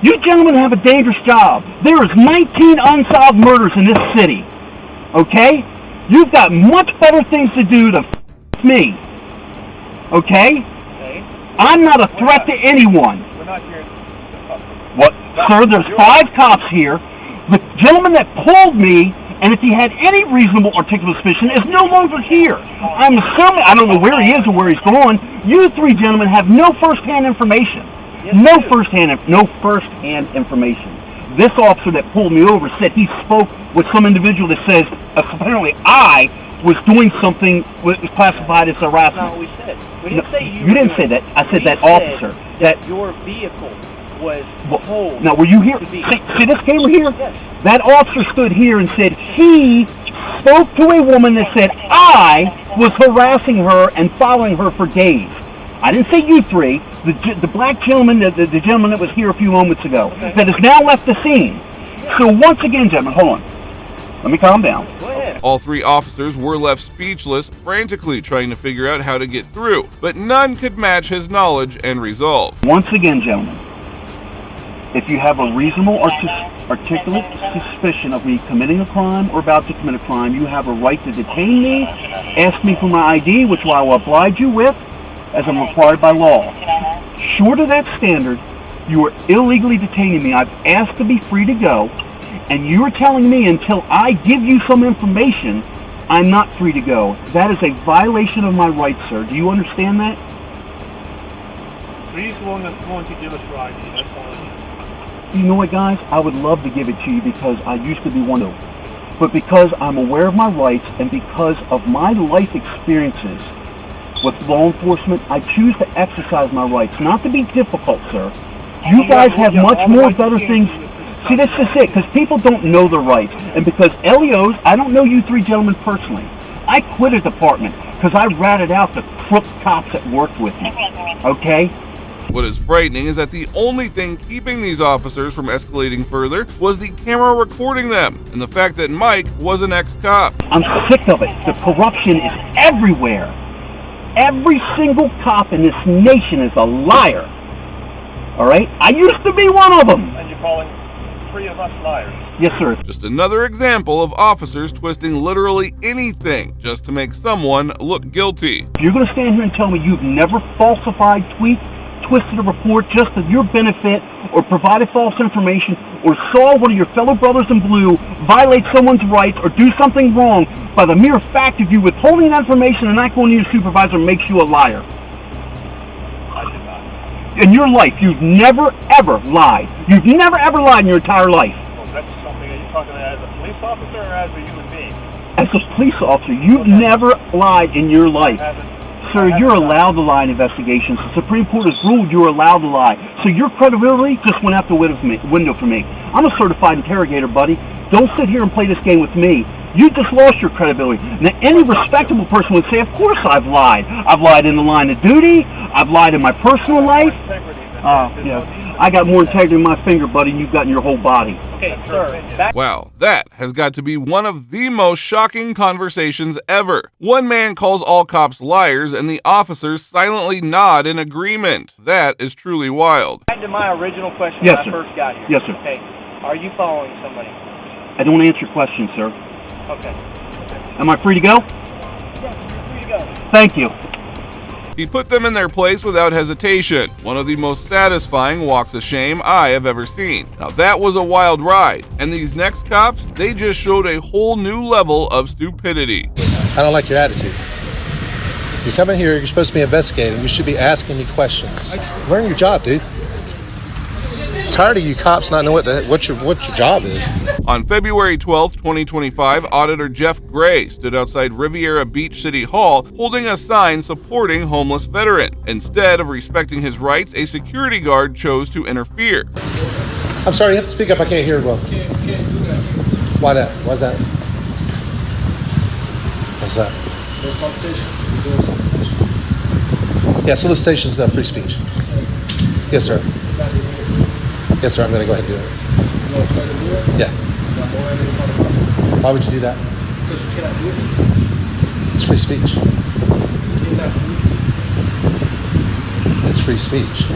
You gentlemen have a dangerous job. There is 19 unsolved murders in this city. Okay? You've got much better things to do to me. Okay? I'm not a threat to anyone. We're not here. What? Sir, there's 5 cops here. The gentleman that pulled me, and if he had any reasonable articulate suspicion, is no longer here. I'm assuming, I don't know where he is or where he's gone. You 3 gentlemen have no first-hand information. No first-hand information. This officer that pulled me over said he spoke with some individual that says apparently I was doing something was classified as harassment. No, we said. We didn't say you. You didn't say that. I said that officer. That your vehicle was told. Now, were you here? See this camera here? Yes. That officer stood here and said he spoke to a woman that said I was harassing her and following her for days. I didn't say you 3. The black gentleman, the gentleman that was here a few moments ago, that has now left the scene. So once again, gentlemen, hold on. Let me calm down. Go ahead. All 3 officers were left speechless, frantically trying to figure out how to get through, but none could match his knowledge and resolve. Once again, gentlemen, if you have a reasonable articulate suspicion of me committing a crime or about to commit a crime, you have a right to detain me, ask me for my ID, which I will oblige you with, as I'm required by law. Short of that standard, you are illegally detaining me. I've asked to be free to go, and you are telling me until I give you some information, I'm not free to go. That is a violation of my rights, sir. Do you understand that? Please willing to give us your ID. That's all I need. You know what, guys? I would love to give it to you because I used to be one of them. But because I'm aware of my rights and because of my life experiences with law enforcement, I choose to exercise my rights, not to be difficult, sir. You guys have much more better things. See, this is it, because people don't know their rights. And because LEOs, I don't know you 3 gentlemen personally. I quit a department because I ratted out the crook cops that worked with me. Okay? What is frightening is that the only thing keeping these officers from escalating further was the camera recording them, and the fact that Mike was an ex-cop. I'm sick of it. The corruption is everywhere. Every single cop in this nation is a liar. All right? I used to be one of them. And you're calling 3 of us liars. Yes, sir. Just another example of officers twisting literally anything just to make someone look guilty. If you're going to stand here and tell me you've never falsified twisted a report just for your benefit, or provided false information, or saw one of your fellow brothers in blue violate someone's rights or do something wrong, by the mere fact of you withholding that information and not going to your supervisor makes you a liar. I did not. In your life, you've never ever lied. You've never ever lied in your entire life. Well, that's something that you're talking about as a police officer or as a human being? As a police officer, you've never lied in your life. Sir, you're allowed to lie in investigations. The Supreme Court has ruled you're allowed to lie. So your credibility just went out the window for me. I'm a certified interrogator, buddy. Don't sit here and play this game with me. You just lost your credibility. Now, any respectable person would say, of course I've lied. I've lied in the line of duty. I've lied in my personal life. I got more integrity in my finger, buddy, than you've got in your whole body. Okay, sir. Wow, that has got to be one of the most shocking conversations ever. One man calls all cops liars, and the officers silently nod in agreement. That is truly wild. Back to my original question Yes, when sir. I first got here. Yes, sir. Okay, are you following somebody? I don't answer your question, sir. Okay. Am I free to go? Yes, you're free to go. Thank you. He put them in their place without hesitation. One of the most satisfying walks of shame I have ever seen. Now that was a wild ride, and these next cops, they just showed a whole new level of stupidity. I don't like your attitude. You come in here, you're supposed to be investigating. You should be asking me questions. Learn your job, dude. I'm tired of you cops not knowing what your job is. On February 12, 2025, Auditor Jeff Gray stood outside Riviera Beach City Hall holding a sign supporting homeless veteran. Instead of respecting his rights, a security guard chose to interfere. I'm sorry, you have to speak up. I can't hear well. Why that? Why's that? What's that? Yeah, solicitation's free speech. Yes, sir. Yes, sir, I'm going to go ahead and do it. Yeah. Why would you do that? Because you cannot do it. It's free speech. You cannot do it. It's free speech.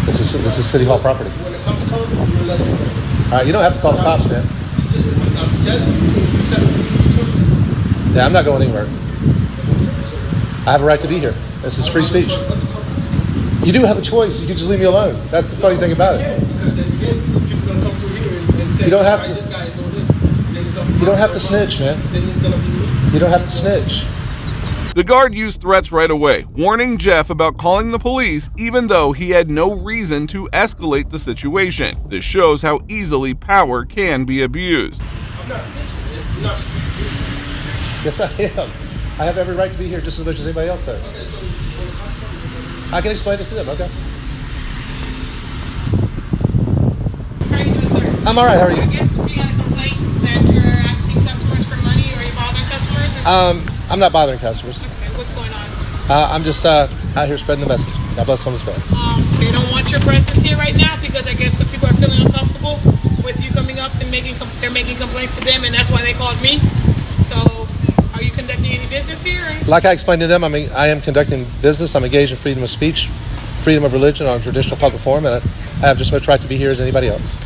This is City Hall property. When it comes to it, you're letting it. All right, you don't have to call the cops, man. I'm telling you. Yeah, I'm not going anywhere. I have a right to be here. This is free speech. You do have a choice. You can just leave me alone. That's the funny thing about it. Yeah, because then again, people gonna come through here and say, You don't have "All right, to- this guy's doing this." Then it's gonna be You don't have to my snitch, man. Then it's gonna be me. You don't have to snitch. The guard used threats right away, warning Jeff about calling the police even though he had no reason to escalate the situation. This shows how easily power can be abused. I'm not snitching. You're not supposed to do it. Yes, I am. I have every right to be here just as much as anybody else does. Okay, so when it comes to it, I can explain it to them, okay? How are you doing, sir? I'm all right, how are you? I guess we got a complaint that you're asking customers for money, or you're bothering customers, or something? I'm not bothering customers. Okay, what's going on? I'm just out here spreading the message. God bless homeless veterans. They don't want your presence here right now because I guess some people are feeling uncomfortable with you coming up and they're making complaints to them, and that's why they called me. So, are you conducting any business here? Like I explained to them, I am conducting business. I'm engaged in freedom of speech, freedom of religion on a traditional public forum, and I have just as much right to be here as anybody else.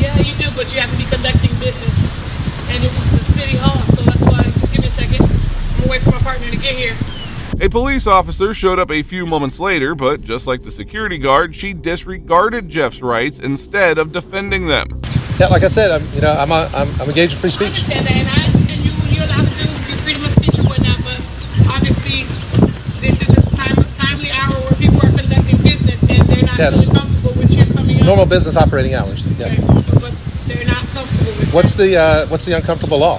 Yeah, you do, but you have to be conducting business. And this is the city hall, so that's why, just give me a second. I'm gonna wait for my partner to get here. A police officer showed up a few moments later, but just like the security guard, she disregarded Jeff's rights instead of defending them. Yeah, like I said, I'm engaged in free speech. I understand that, and you're allowed to do your freedom of speech or whatnot, but obviously this is a timely hour where people are conducting business and they're not Yes. really comfortable with you coming up. Normal business operating hours. Yeah. Okay, so, but they're not comfortable with What's the uncomfortable law?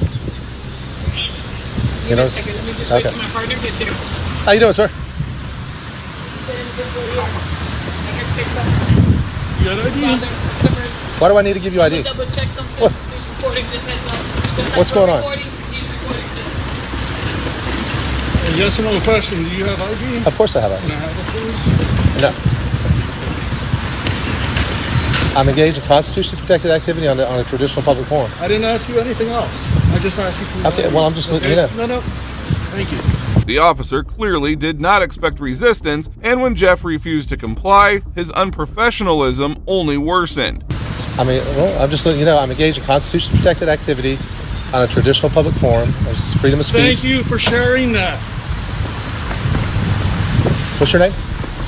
Give me a second, let me just wait Okay. till my partner gets here. How you doing, sir? Why do I need to give you ID? Double check something. What? He's recording, just heads up. Just What's like we're going on? recording, he's recording too. yes or no question. Do you have ID? Of course I have ID. Can I have it, please? No. I'm engaged in constitutionally protected activity on a traditional public forum. I didn't ask you anything else. I just asked you for. Okay, well, I'm just letting you know. No. Thank you. The officer clearly did not expect resistance, and when Jeff refused to comply, his unprofessionalism only worsened. I'm just letting you know I'm engaged in constitutionally protected activity on a traditional public forum. There's freedom of speech. Thank you for sharing that. What's your name?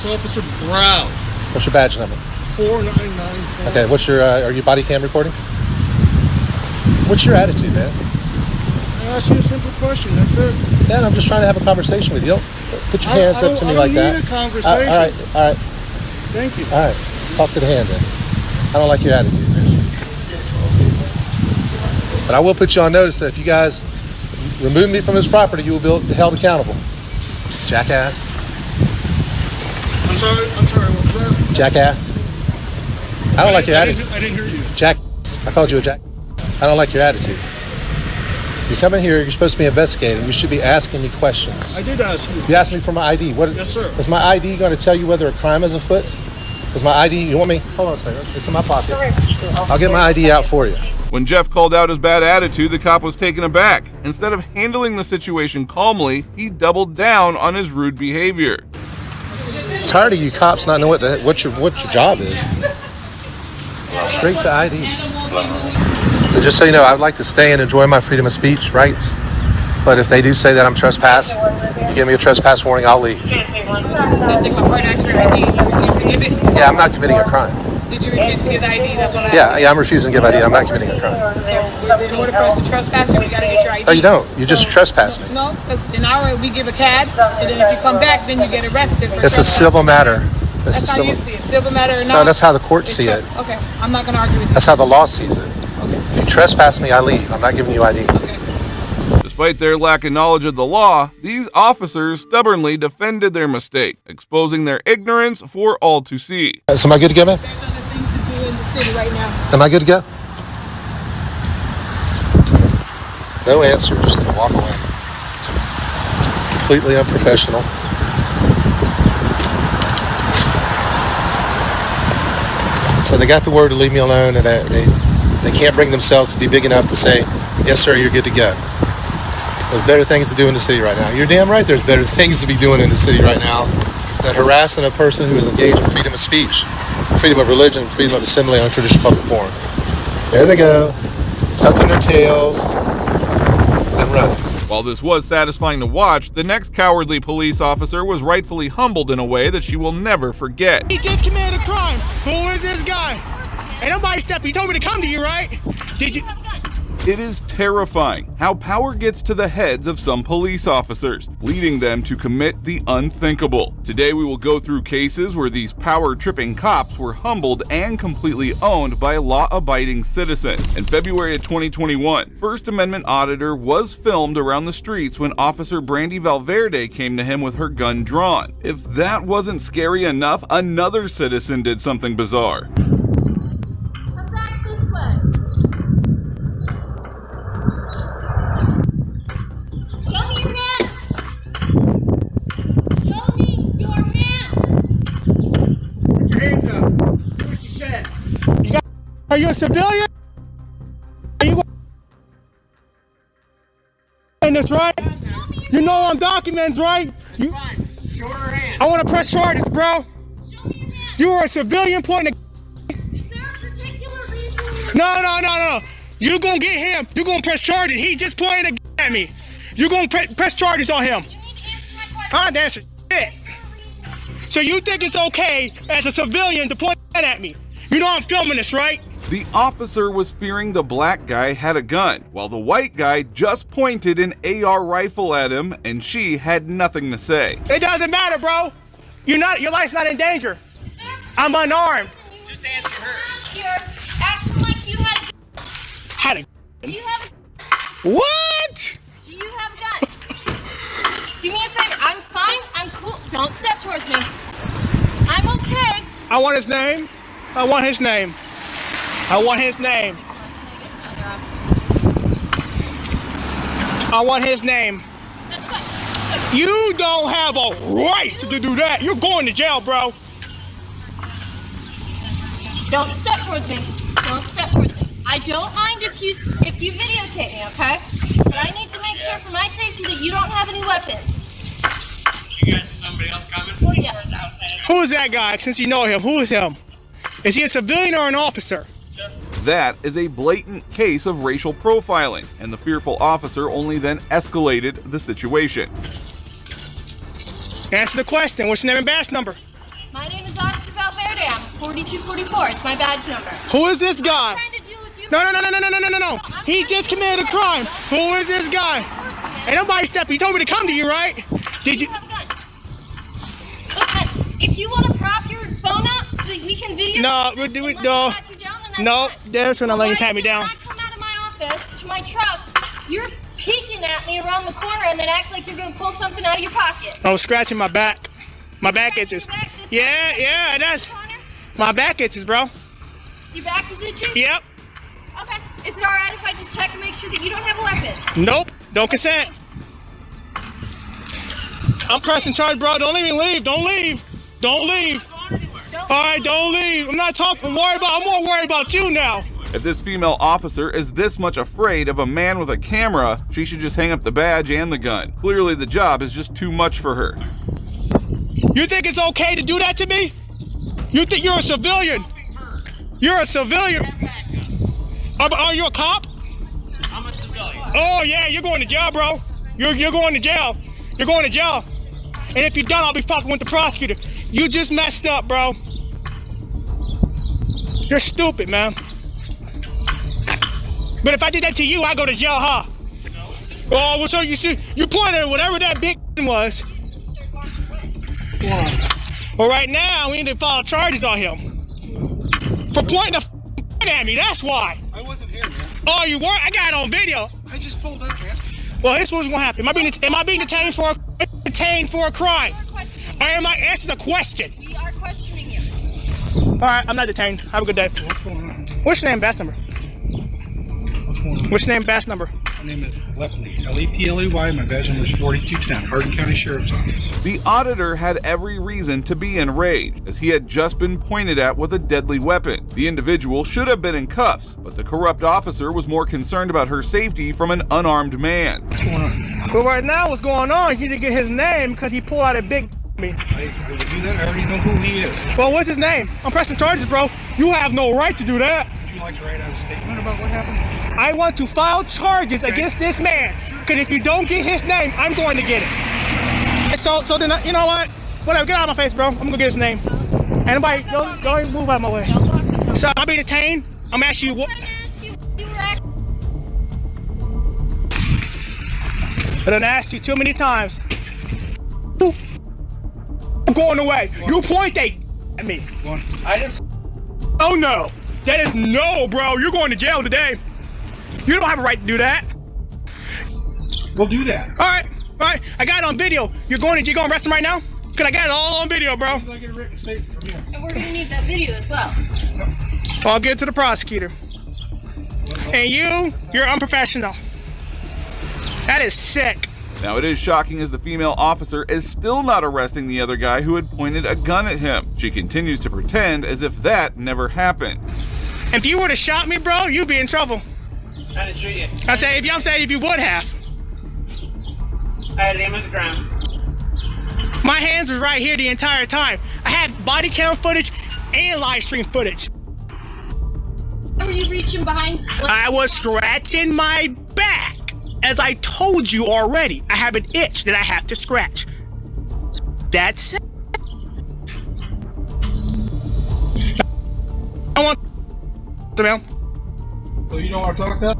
Officer Brown. What's your badge number? 4994. Okay, what's your, are you body cam recording? What's your attitude, man? I asked you a simple question, that's it. Yeah, I'm just trying to have a conversation with you. Don't put your hands up to me like that. I don't need a conversation. All right. Thank you. All right, talk to the hand then. I don't like your attitude, man. But I will put you on notice that if you guys remove me from this property, you will be held accountable. Jackass. I'm sorry, what was that? Jackass. I don't like your attitude. I didn't hear you. Jackass. I called you a jack. I don't like your attitude. You're coming here, you're supposed to be investigating. You should be asking me questions. I did ask you. You asked me for my ID. Yes, sir. Is my ID going to tell you whether a crime is afoot? Is my ID, you want me? Hold on a second. It's in my pocket. I'll get my ID out for you. When Jeff called out his bad attitude, the cop was taken aback. Instead of handling the situation calmly, he doubled down on his rude behavior. I'm tired of you cops not knowing what your job is. Straight to ID. So just so you know, I'd like to stay and enjoy my freedom of speech rights. But if they do say that I'm trespass, you give me a trespass warning, I'll leave. I think my partner asked for ID. You refused to give it? Yeah, I'm not committing a crime. Did you refuse to give the ID? That's what I asked. Yeah, I'm refusing to give ID. I'm not committing a crime. So in order for us to trespass you, we got to get your ID. No, you don't. You just trespass me. No, because in our way, we give a CAD. So then if you come back, then you get arrested for It's a civil matter. That's how you see it. Civil matter or not? No, that's how the courts see it. Okay, I'm not going to argue with you. That's how the law sees it. If you trespass me, I leave. I'm not giving you ID. Despite their lack of knowledge of the law, these officers stubbornly defended their mistake, exposing their ignorance for all to see. So am I good to go, man? There's other things to do in the city right now. Am I good to go? No answer, just gonna walk away. Completely unprofessional. So they got the word to leave me alone, and they can't bring themselves to be big enough to say, yes sir, you're good to go. There's better things to do in the city right now. You're damn right there's better things to be doing in the city right now than harassing a person who is engaged in freedom of speech, freedom of religion, freedom of assembly on traditional public forum. There they go, tucking their tails and running. While this was satisfying to watch, the next cowardly police officer was rightfully humbled in a way that she will never forget. He just committed a crime. Who is this guy? Ain't nobody stepping. He told me to come to you, right? Did you? It is terrifying how power gets to the heads of some police officers, leading them to commit the unthinkable. Today we will go through cases where these power-tripping cops were humbled and completely owned by a law-abiding citizen. In February of 2021, First Amendment Auditor was filmed around the streets when Officer Brandy Valverde came to him with her gun drawn. If that wasn't scary enough, another citizen did something bizarre. Are you a civilian? Are you in this, right? You know I'm documents, right? I want to press charges, bro. You are a civilian pointing a... No. You gonna get him. You gonna press charges. He just pointed a at me. You gonna press charges on him. I don't answer shit. So you think it's okay as a civilian to point at me? You know I'm filming this, right? The officer was fearing the black guy had a gun, while the white guy just pointed an AR rifle at him, and she had nothing to say. It doesn't matter, bro. Your life's not in danger. I'm unarmed. Just answer her. You're acting like you had Had a Do you have What? Do you have a gun? Do me a favor. I'm fine. I'm cool. Don't step towards me. I'm okay. I want his name. I want his name. I want his name. I want his name. You don't have a right to do that. You're going to jail, bro. Don't step towards me. Don't step towards me. I don't mind if you videotape me, okay? But I need to make sure for my safety that you don't have any weapons. You got somebody else coming? Yeah. Who is that guy? Since you know him, who is him? Is he a civilian or an officer? That is a blatant case of racial profiling, and the fearful officer only then escalated the situation. Answer the question. What's your name and badge number? My name is Auditor Valverde. I'm 4244. It's my badge number. Who is this guy? I'm trying to deal with you. No. He just committed a crime. Who is this guy? Ain't nobody stepping. He told me to come to you, right? Did you? Okay, if you want to prop your phone up so that we can video. No, that's when I'm letting you pat me down. When I come out of my office to my truck, you're peeking at me around the corner and then act like you're gonna pull something out of your pocket. I was scratching my back. My back itches. Yeah, that's. My back itches, bro. Your back is itching? Yep. Okay. Is it alright if I just check and make sure that you don't have a weapon? Nope. Don't consent. I'm pressing charge, bro. Don't even leave. Don't leave. All right, don't leave. I'm not talking. I'm more worried about you now. If this female officer is this much afraid of a man with a camera, she should just hang up the badge and the gun. Clearly the job is just too much for her. You think it's okay to do that to me? You think you're a civilian? You're a civilian. Are you a cop? I'm a civilian. Oh yeah, you're going to jail, bro. You're going to jail. You're going to jail. And if you're done, I'll be fucking with the prosecutor. You just messed up, bro. You're stupid, man. But if I did that to you, I go to jail, huh? No. Oh, well, so you see, you pointed at whatever that big was. Well, right now, we need to file charges on him. For pointing the at me, that's why. I wasn't here, man. Oh, you weren't? I got it on video. I just pulled up, man. Well, this was what happened. Am I being detained for a crime? Or am I answering the question? We are questioning you. All right, I'm not detained. Have a good day. What's going on? What's your name, badge number? What's going on? What's your name, badge number? My name is Lepley, L-E-P-L-E-Y. My badge number is 4210, Hardin County Sheriff's Office. The auditor had every reason to be enraged, as he had just been pointed at with a deadly weapon. The individual should have been in cuffs, but the corrupt officer was more concerned about her safety from an unarmed man. What's going on? Well, right now, what's going on, he didn't get his name because he pulled out a big me. I would do that. I already know who he is. Well, what's his name? I'm pressing charges, bro. You have no right to do that. Would you like to write out a statement about what happened? I want to file charges against this man, because if you don't get his name, I'm going to get it. So then, you know what? Whatever, get out of my face, bro. I'm gonna get his name. Anybody, go ahead, move out of my way. So I'll be detained. I'm asking you what. I done asked you too many times. I'm going away. You point at me. I didn't. Oh no. That is no, bro. You're going to jail today. You don't have a right to do that. We'll do that. All right. I got it on video. You're going to arrest him right now? Cause I got it all on video, bro. I get a written statement from you. And we're gonna need that video as well. I'll get it to the prosecutor. And you're unprofessional. That is sick. Now, it is shocking as the female officer is still not arresting the other guy who had pointed a gun at him. She continues to pretend as if that never happened. If you would have shot me, bro, you'd be in trouble. I didn't shoot you. I'm saying if you would have. I had him at the ground. My hands were right here the entire time. I had body cam footage and live stream footage. Were you reaching behind? I was scratching my back. As I told you already, I have an itch that I have to scratch. That's it. I want man. So you don't want to talk about?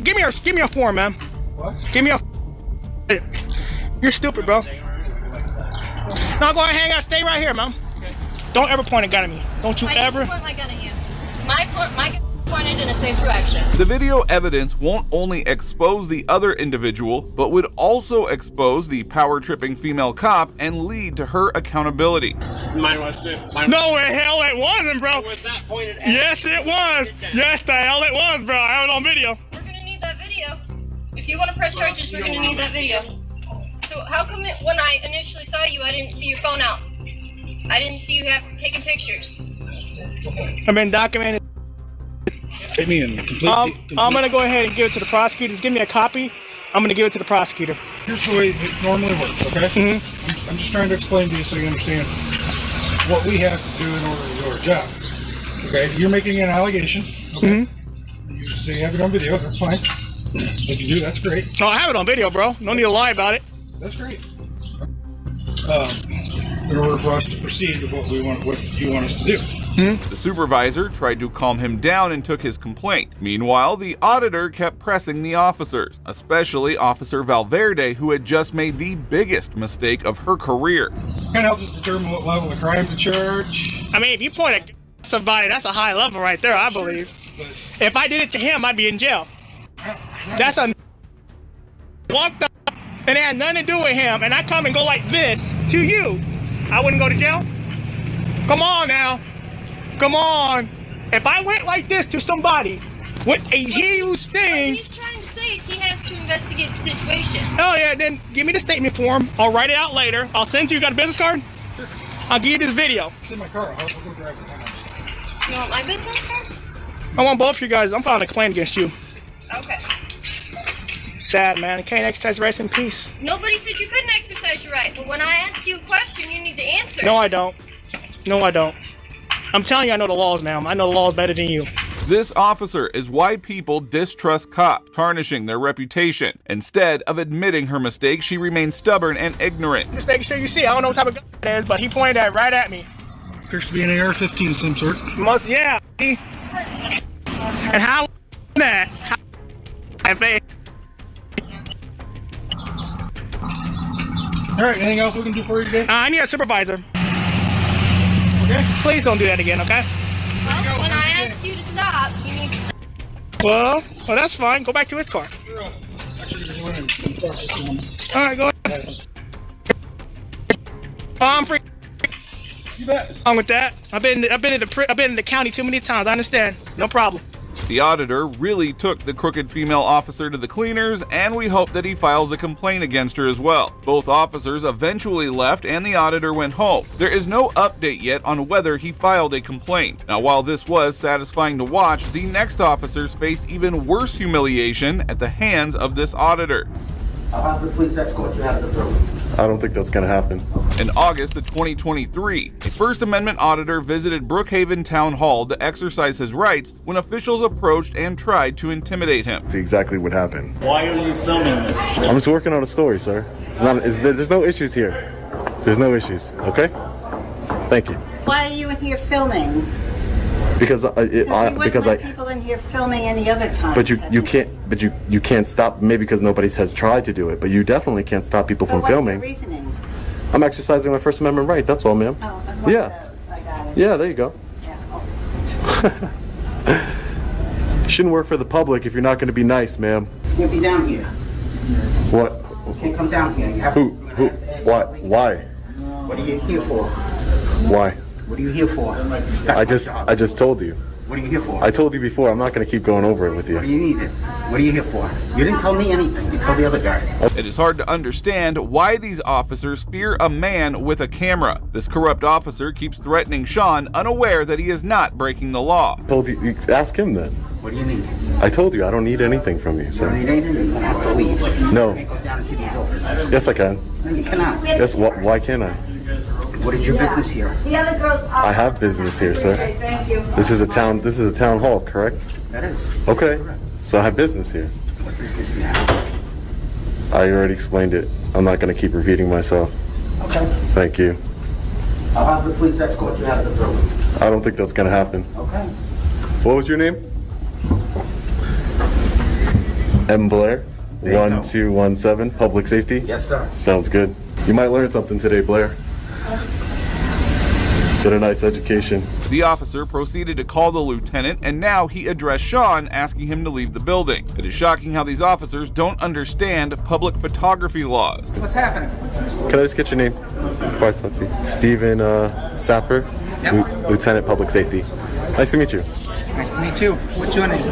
Give me a form, man. What? Give me a. You're stupid, bro. No, go ahead, hang out. Stay right here, man. Don't ever point a gun at me. Don't you ever. I didn't point my gun at you. My gun pointed in a safe direction. The video evidence won't only expose the other individual, but would also expose the power-tripping female cop and lead to her accountability. Mine was too. No, the hell it wasn't, bro. Was that pointed at Yes, it was. Yes, the hell it was, bro. I have it on video. We're gonna need that video. If you want to press charges, we're gonna need that video. So how come when I initially saw you, I didn't see your phone out? I didn't see you taking pictures. I've been documented. Take me in. I'm gonna go ahead and give it to the prosecutor. Just give me a copy. I'm gonna give it to the prosecutor. Here's the way it normally works, okay? Mm-hmm. I'm just trying to explain to you so you understand what we have to do in order to do our job. Okay, you're making an allegation. Okay. Mm-hmm. You say you have it on video. That's fine. If you do, that's great. No, I have it on video, bro. No need to lie about it. That's great. in order for us to proceed with what you want us to do. The supervisor tried to calm him down and took his complaint. Meanwhile, the auditor kept pressing the officers, especially Officer Valverde, who had just made the biggest mistake of her career. Kind of helps us determine what level of crime to charge. I mean, if you point at somebody, that's a high level right there, I believe. If I did it to him, I'd be in jail. That's a walked up and it had nothing to do with him, and I come and go like this to you, I wouldn't go to jail? Come on now. Come on. If I went like this to somebody with a huge thing. What he's trying to say is he has to investigate the situation. Oh yeah, then give me the statement form. I'll write it out later. I'll send you got a business card? Sure. I'll give you this video. It's in my car. I'll go grab it. You want my business card? I want both of you guys. I'm filing a claim against you. Okay. Sad, man. I can't exercise rights in peace. Nobody said you couldn't exercise your right, but when I ask you a question, you need to answer. No, I don't. No, I don't. I'm telling you, I know the laws, ma'am. I know the laws better than you. This officer is why people distrust cops, tarnishing their reputation. Instead of admitting her mistake, she remains stubborn and ignorant. Just making sure you see. I don't know what type of guy it is, but he pointed that right at me. Appears to be an AR-15 of some sort. Must, yeah. And how that? All right, anything else we can do for you today? I need a supervisor. Okay. Please don't do that again, okay? Well, when I ask you to stop, you need to stop. Well, that's fine. Go back to his car. All right, go ahead. I'm free. You bet. What's wrong with that? I've been in the county too many times. I understand. No problem. The auditor really took the crooked female officer to the cleaners, and we hope that he files a complaint against her as well. Both officers eventually left and the auditor went home. There is no update yet on whether he filed a complaint. Now, while this was satisfying to watch, the next officers faced even worse humiliation at the hands of this auditor. I'll have the police escort you out of the building. I don't think that's going to happen. In August of 2023, a First Amendment auditor visited Brookhaven Town Hall to exercise his rights when officials approached and tried to intimidate him. See exactly what happened. Why are you filming this? I'm just working on a story, sir. There's no issues here. There's no issues, okay? Thank you. Why are you in here filming? Because people in here filming any other time. But you can't stop. Maybe because nobody has tried to do it, but you definitely can't stop people from filming. What's your reasoning? I'm exercising my First Amendment right. That's all, ma'am. Oh, yeah. I got it. Yeah, there you go. Yeah. You shouldn't work for the public if you're not going to be nice, ma'am. You'll be down here. What? You can't come down here. You have Who? What? Why? What are you here for? Why? What are you here for? I just told you. What are you here for? I told you before. I'm not going to keep going over it with you. What do you need it? What are you here for? You didn't tell me anything. You told the other guy. It is hard to understand why these officers fear a man with a camera. This corrupt officer keeps threatening Sean, unaware that he is not breaking the law. I told you. Ask him then. What do you need? I told you I don't need anything from you, sir. You don't need anything? You have to leave. No. You can't go down to these offices. Yes, I can. No, you cannot. Yes. Why can't I? What is your business here? I have business here, sir. This is a town hall, correct? That is. Okay. So I have business here. What business do you have? I already explained it. I'm not going to keep repeating myself. Okay. Thank you. I'll have the police escort you out of the building. I don't think that's going to happen. Okay. What was your name? M. Blair. 1217, Public Safety? Yes, sir. Sounds good. You might learn something today, Blair. Get a nice education. The officer proceeded to call the lieutenant, and now he addressed Sean, asking him to leave the building. It is shocking how these officers don't understand public photography laws. What's happening? Can I just get your name? Before I talk to you. Stephen Sapper, Yep. Lieutenant Public Safety. Nice to meet you. Nice to meet you. What's your name?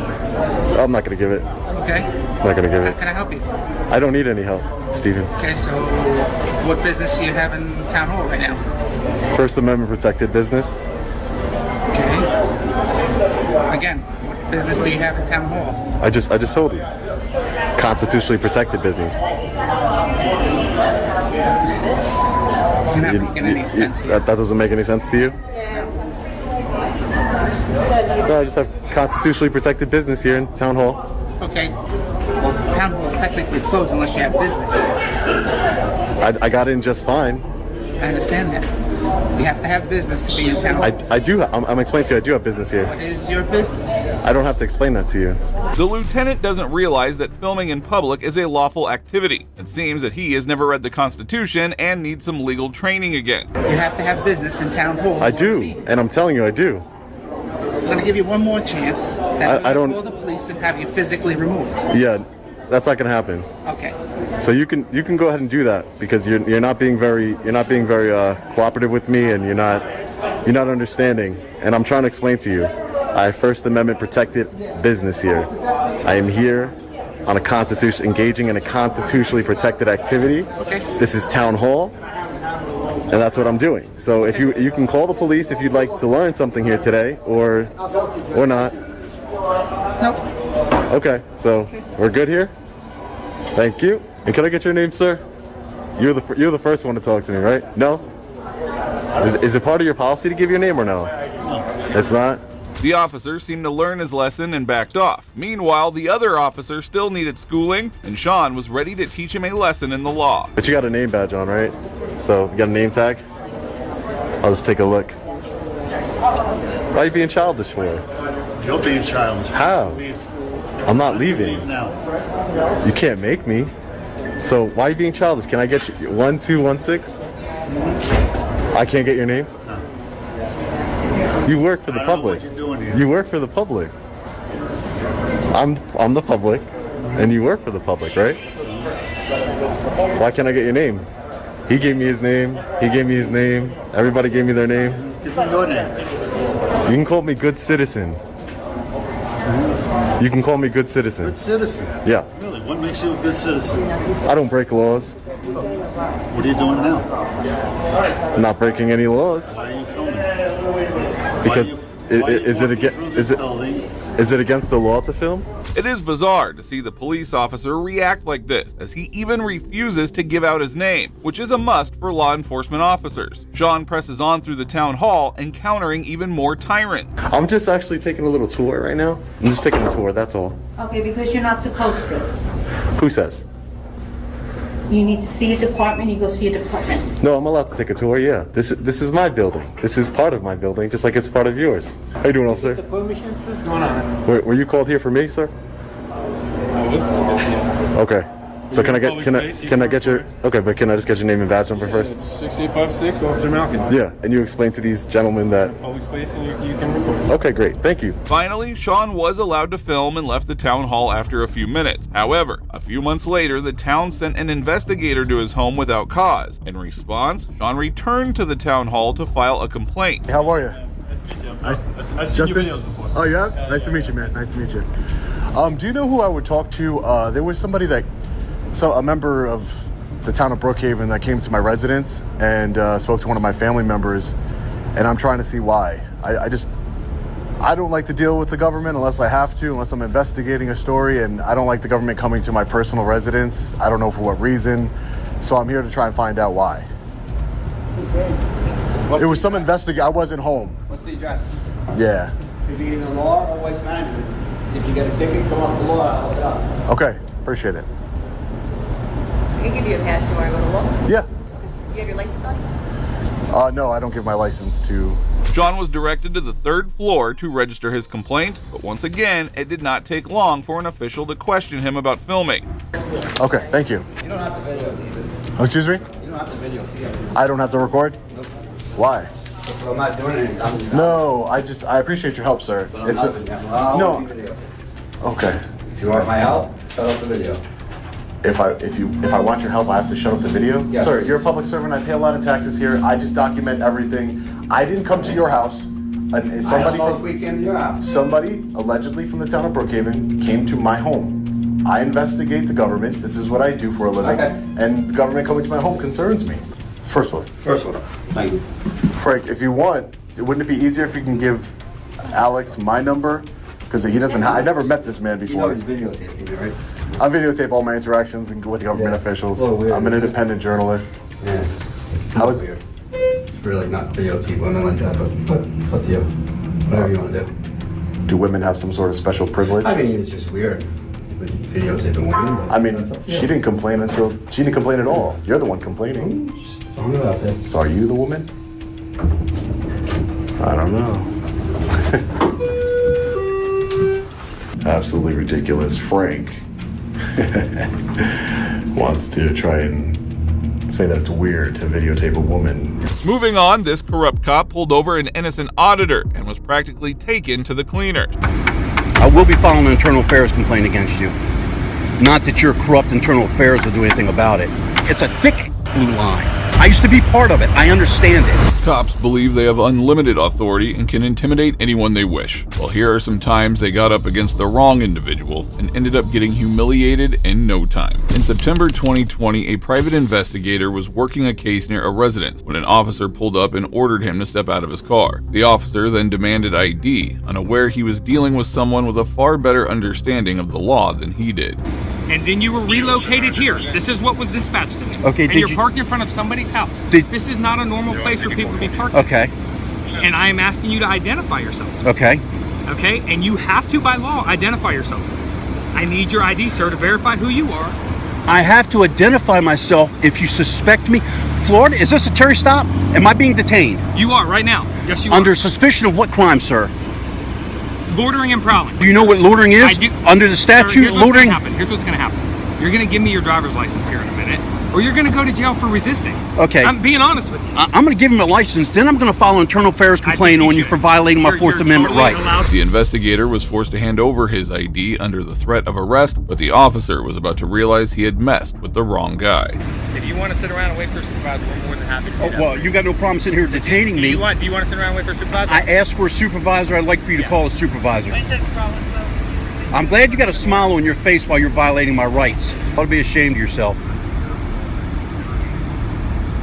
I'm not going to give it. Okay. I'm not going to give it. How can I help you? I don't need any help, Stephen. Okay, so what business do you have in town hall right now? First Amendment protected business. Okay. Again, what business do you have in town hall? I just told you. Constitutionally protected business. You're not making any sense here. That doesn't make any sense to you? No, I just have constitutionally protected business here in town hall. Okay. Well, town hall is technically closed unless you have business here. I got in just fine. I understand that. You have to have business to be in town. I do. I'm explaining to you. I do have business here. What is your business? I don't have to explain that to you. The lieutenant doesn't realize that filming in public is a lawful activity. It seems that he has never read the Constitution and needs some legal training again. You have to have business in town hall. I do, and I'm telling you, I do. I'm going to give you one more chance. I don't call the police and have you physically removed. Yeah, that's not gonna happen. Okay. So you can go ahead and do that because you're not being very cooperative with me, and you're not understanding. And I'm trying to explain to you, I have First Amendment protected business here. I am here on a constitution, engaging in a constitutionally protected activity. Okay. This is town hall, and that's what I'm doing. So if you can call the police if you'd like to learn something here today, or not. Nope. Okay, so we're good here. Thank you. And can I get your name, sir? You're the first one to talk to me, right? No? Is it part of your policy to give your name or no? No. It's not? The officer seemed to learn his lesson and backed off. Meanwhile, the other officer still needed schooling, and Sean was ready to teach him a lesson in the law. But you got a name badge on, right? So you got a name tag? I'll just take a look. Why are you being childish for? You're being childish. How? I'm not leaving. Now. You can't make me. So why are you being childish? Can I get you 1216? I can't get your name? No. You work for the public. I don't know what you're doing here. You work for the public. I'm the public, and you work for the public, right? Why can't I get your name? He gave me his name. He gave me his name. Everybody gave me their name. Give me your name. You can call me good citizen. You can call me good citizen. Good citizen? Yeah. Really? What makes you a good citizen? I don't break laws. What are you doing now? I'm not breaking any laws. Why are you filming? Because is it against the law to film? It is bizarre to see the police officer react like this, as he even refuses to give out his name, which is a must for law enforcement officers. Sean presses on through the town hall, encountering even more tyrants. I'm just actually taking a little tour right now. I'm just taking a tour, that's all. Okay, because you're not supposed to. Who says? You need to see a department, you go see a department. No, I'm allowed to take a tour, yeah. This is my building. This is part of my building, just like it's part of yours. How you doing, officer? What's going on? Were you called here for me, sir? Okay. So can I get your but can I just get your name and badge number first? 6856 Officer Malkin. Yeah, and you explain to these gentlemen that Public space and you can record. Okay, great. Thank you. Finally, Sean was allowed to film and left the town hall after a few minutes. However, a few months later, the town sent an investigator to his home without cause. In response, Sean returned to the town hall to file a complaint. How are you? I've seen your videos before. Oh, yeah? Nice to meet you, man. Nice to meet you. Do you know who I would talk to? There was somebody a member of the town of Brookhaven that came to my residence and spoke to one of my family members, and I'm trying to see why. I don't like to deal with the government unless I have to, unless I'm investigating a story, and I don't like the government coming to my personal residence. I don't know for what reason, so I'm here to try and find out why. It was some investigator. I wasn't home. What's the address? Yeah. If you're either law or waste management. If you get a ticket, come up to law, I'll help you out. Okay, appreciate it. I can give you a pass. You want to go to law? Yeah. You have your license on you? No, I don't give my license to... John was directed to the 3rd floor to register his complaint, but once again, it did not take long for an official to question him about filming. Okay, thank you. You don't have to videotape it. Oh, excuse me? You don't have to videotape it. I don't have to record? Nope. Why? I'm not doing anything. No, I appreciate your help, sir. But I'm not doing that. I'll video. Okay. If you want my help, shut off the video. If I want your help, I have to shut off the video? Yes. Sir, you're a public servant. I pay a lot of taxes here. I just document everything. I didn't come to your house. Somebody somebody allegedly from the town of Brookhaven came to my home. I investigate the government. This is what I do for a living. Okay. And the government coming to my home concerns me. First one. Thank you. Frank, if you want, wouldn't it be easier if you can give Alex my number? Because he doesn't. I never met this man before. You know he's videotaping you, right? I videotape all my interactions with government officials. I'm an independent journalist. Yeah. How is weird? It's really not videotape women like that, but it's up to you. Whatever you want to do. Do women have some sort of special privilege? I mean, it's just weird. Videotaping women. I mean, she didn't complain at all. You're the one complaining. Just throwing it out there. So are you the woman? I don't know. Absolutely ridiculous. Frank wants to try and say that it's weird to videotape a woman. Moving on, this corrupt cop pulled over an innocent auditor and was practically taken to the cleaner. I will be filing an internal affairs complaint against you. Not that your corrupt internal affairs will do anything about it. It's a thick blue line. I used to be part of it. I understand it. Cops believe they have unlimited authority and can intimidate anyone they wish. Well, here are some times they got up against the wrong individual and ended up getting humiliated in no time. In September 2020, a private investigator was working a case near a residence when an officer pulled up and ordered him to step out of his car. The officer then demanded ID, unaware he was dealing with someone with a far better understanding of the law than he did. And then you were relocated here. This is what was dispatched to me. Okay, and you're parked in front of somebody's house. This is not a normal place for people to be parked. Okay. And I am asking you to identify yourself. Okay. Okay, and you have to, by law, identify yourself. I need your ID, sir, to verify who you are. I have to identify myself if you suspect me. Florida, is this a Terry stop? Am I being detained? You are, right now. Yes, you are. Under suspicion of what crime, sir? Loitering and prowling. Do you know what loitering is? Under the statute, loitering? Here's what's going to happen. You're going to give me your driver's license here in a minute, or you're going to go to jail for resisting. Okay. I'm being honest with you. I'm going to give him a license, then I'm going to file an internal affairs complaint on you for violating my Fourth Amendment right. The investigator was forced to hand over his ID under the threat of arrest, but the officer was about to realize he had messed with the wrong guy. If you want to sit around and wait for a supervisor, we're more than happy to do that. Well, you got no problem sitting here detaining me. Do you want to sit around and wait for a supervisor? I asked for a supervisor. I'd like for you to call a supervisor. I'm glad you got a smile on your face while you're violating my rights. You ought to be ashamed of yourself.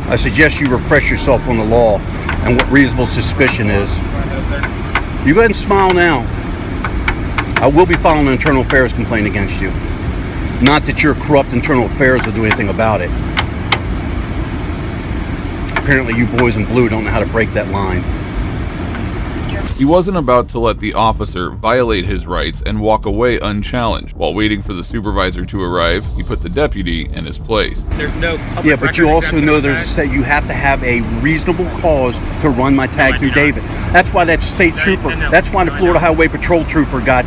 I suggest you refresh yourself on the law and what reasonable suspicion is. You go ahead and smile now. I will be filing an internal affairs complaint against you. Not that your corrupt internal affairs will do anything about it. Apparently you boys in blue don't know how to break that line. He wasn't about to let the officer violate his rights and walk away unchallenged. While waiting for the supervisor to arrive, he put the deputy in his place. There's no public yeah, but you also know there's a tag. state. You have to have a reasonable cause to run my tag through David. That's why that state trooper. That's why the Florida Highway Patrol trooper got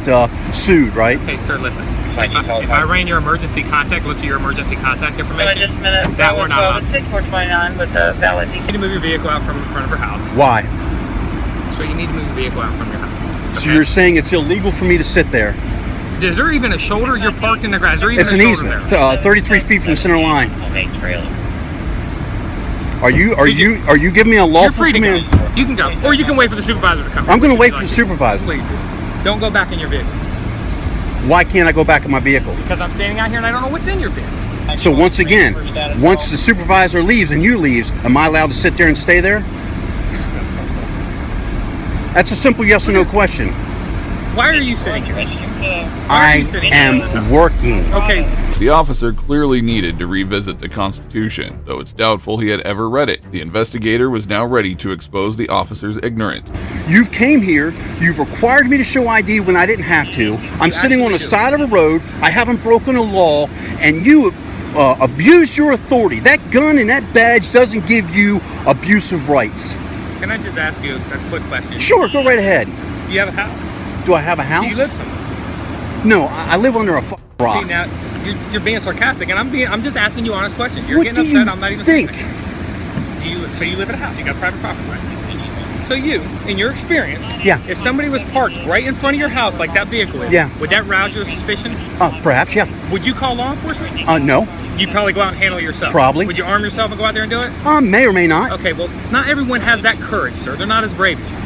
sued, right? Okay, sir, listen. If I ran your emergency contact, looked at your emergency contact information, that we're not allowed. 6429 with a valid. You need to move your vehicle out from in front of your house. Why? So you need to move your vehicle out from your house. Okay? So you're saying it's illegal for me to sit there? Is there even a shoulder? You're parked in the grass. Is there even It's a an shoulder easement, there? 33 feet from the center line. Okay, trailer. Are you giving me a lawful You're free to command? go. You can go, or you can wait for the supervisor to come. I'm going to wait for the supervisor. Please do. Don't go back in your vehicle. Why can't I go back in my vehicle? Because I'm standing out here and I don't know what's in your vehicle. So once again, once the supervisor leaves and you leaves, am I allowed to sit there and stay there? That's a simple yes or no question. Why are you sitting here? I am working. Okay. The officer clearly needed to revisit the Constitution, though it's doubtful he had ever read it. The investigator was now ready to expose the officer's ignorance. You've came here, you've required me to show ID when I didn't have to. I'm sitting on the side of a road, I haven't broken a law, and you abuse your authority. That gun and that badge doesn't give you abusive rights. Can I just ask you a quick question? Sure, go right ahead. Do you have a house? Do I have a house? Do you live somewhere? No, I live under a rock. See, now you're being sarcastic, and I'm just asking you honest questions. You're What getting do you upset. I'm not even think? saying anything. So you live at a house. You got private property, right? So you, in your experience, Yeah. if somebody was parked right in front of your house like that vehicle is, Yeah. would that rouse your suspicion? Perhaps, yeah. Would you call law enforcement? No. You'd probably go out and handle it yourself. Probably. Would you arm yourself and go out there and do it? May or may not. Okay, well, not everyone has that courage, sir. They're not as brave as you.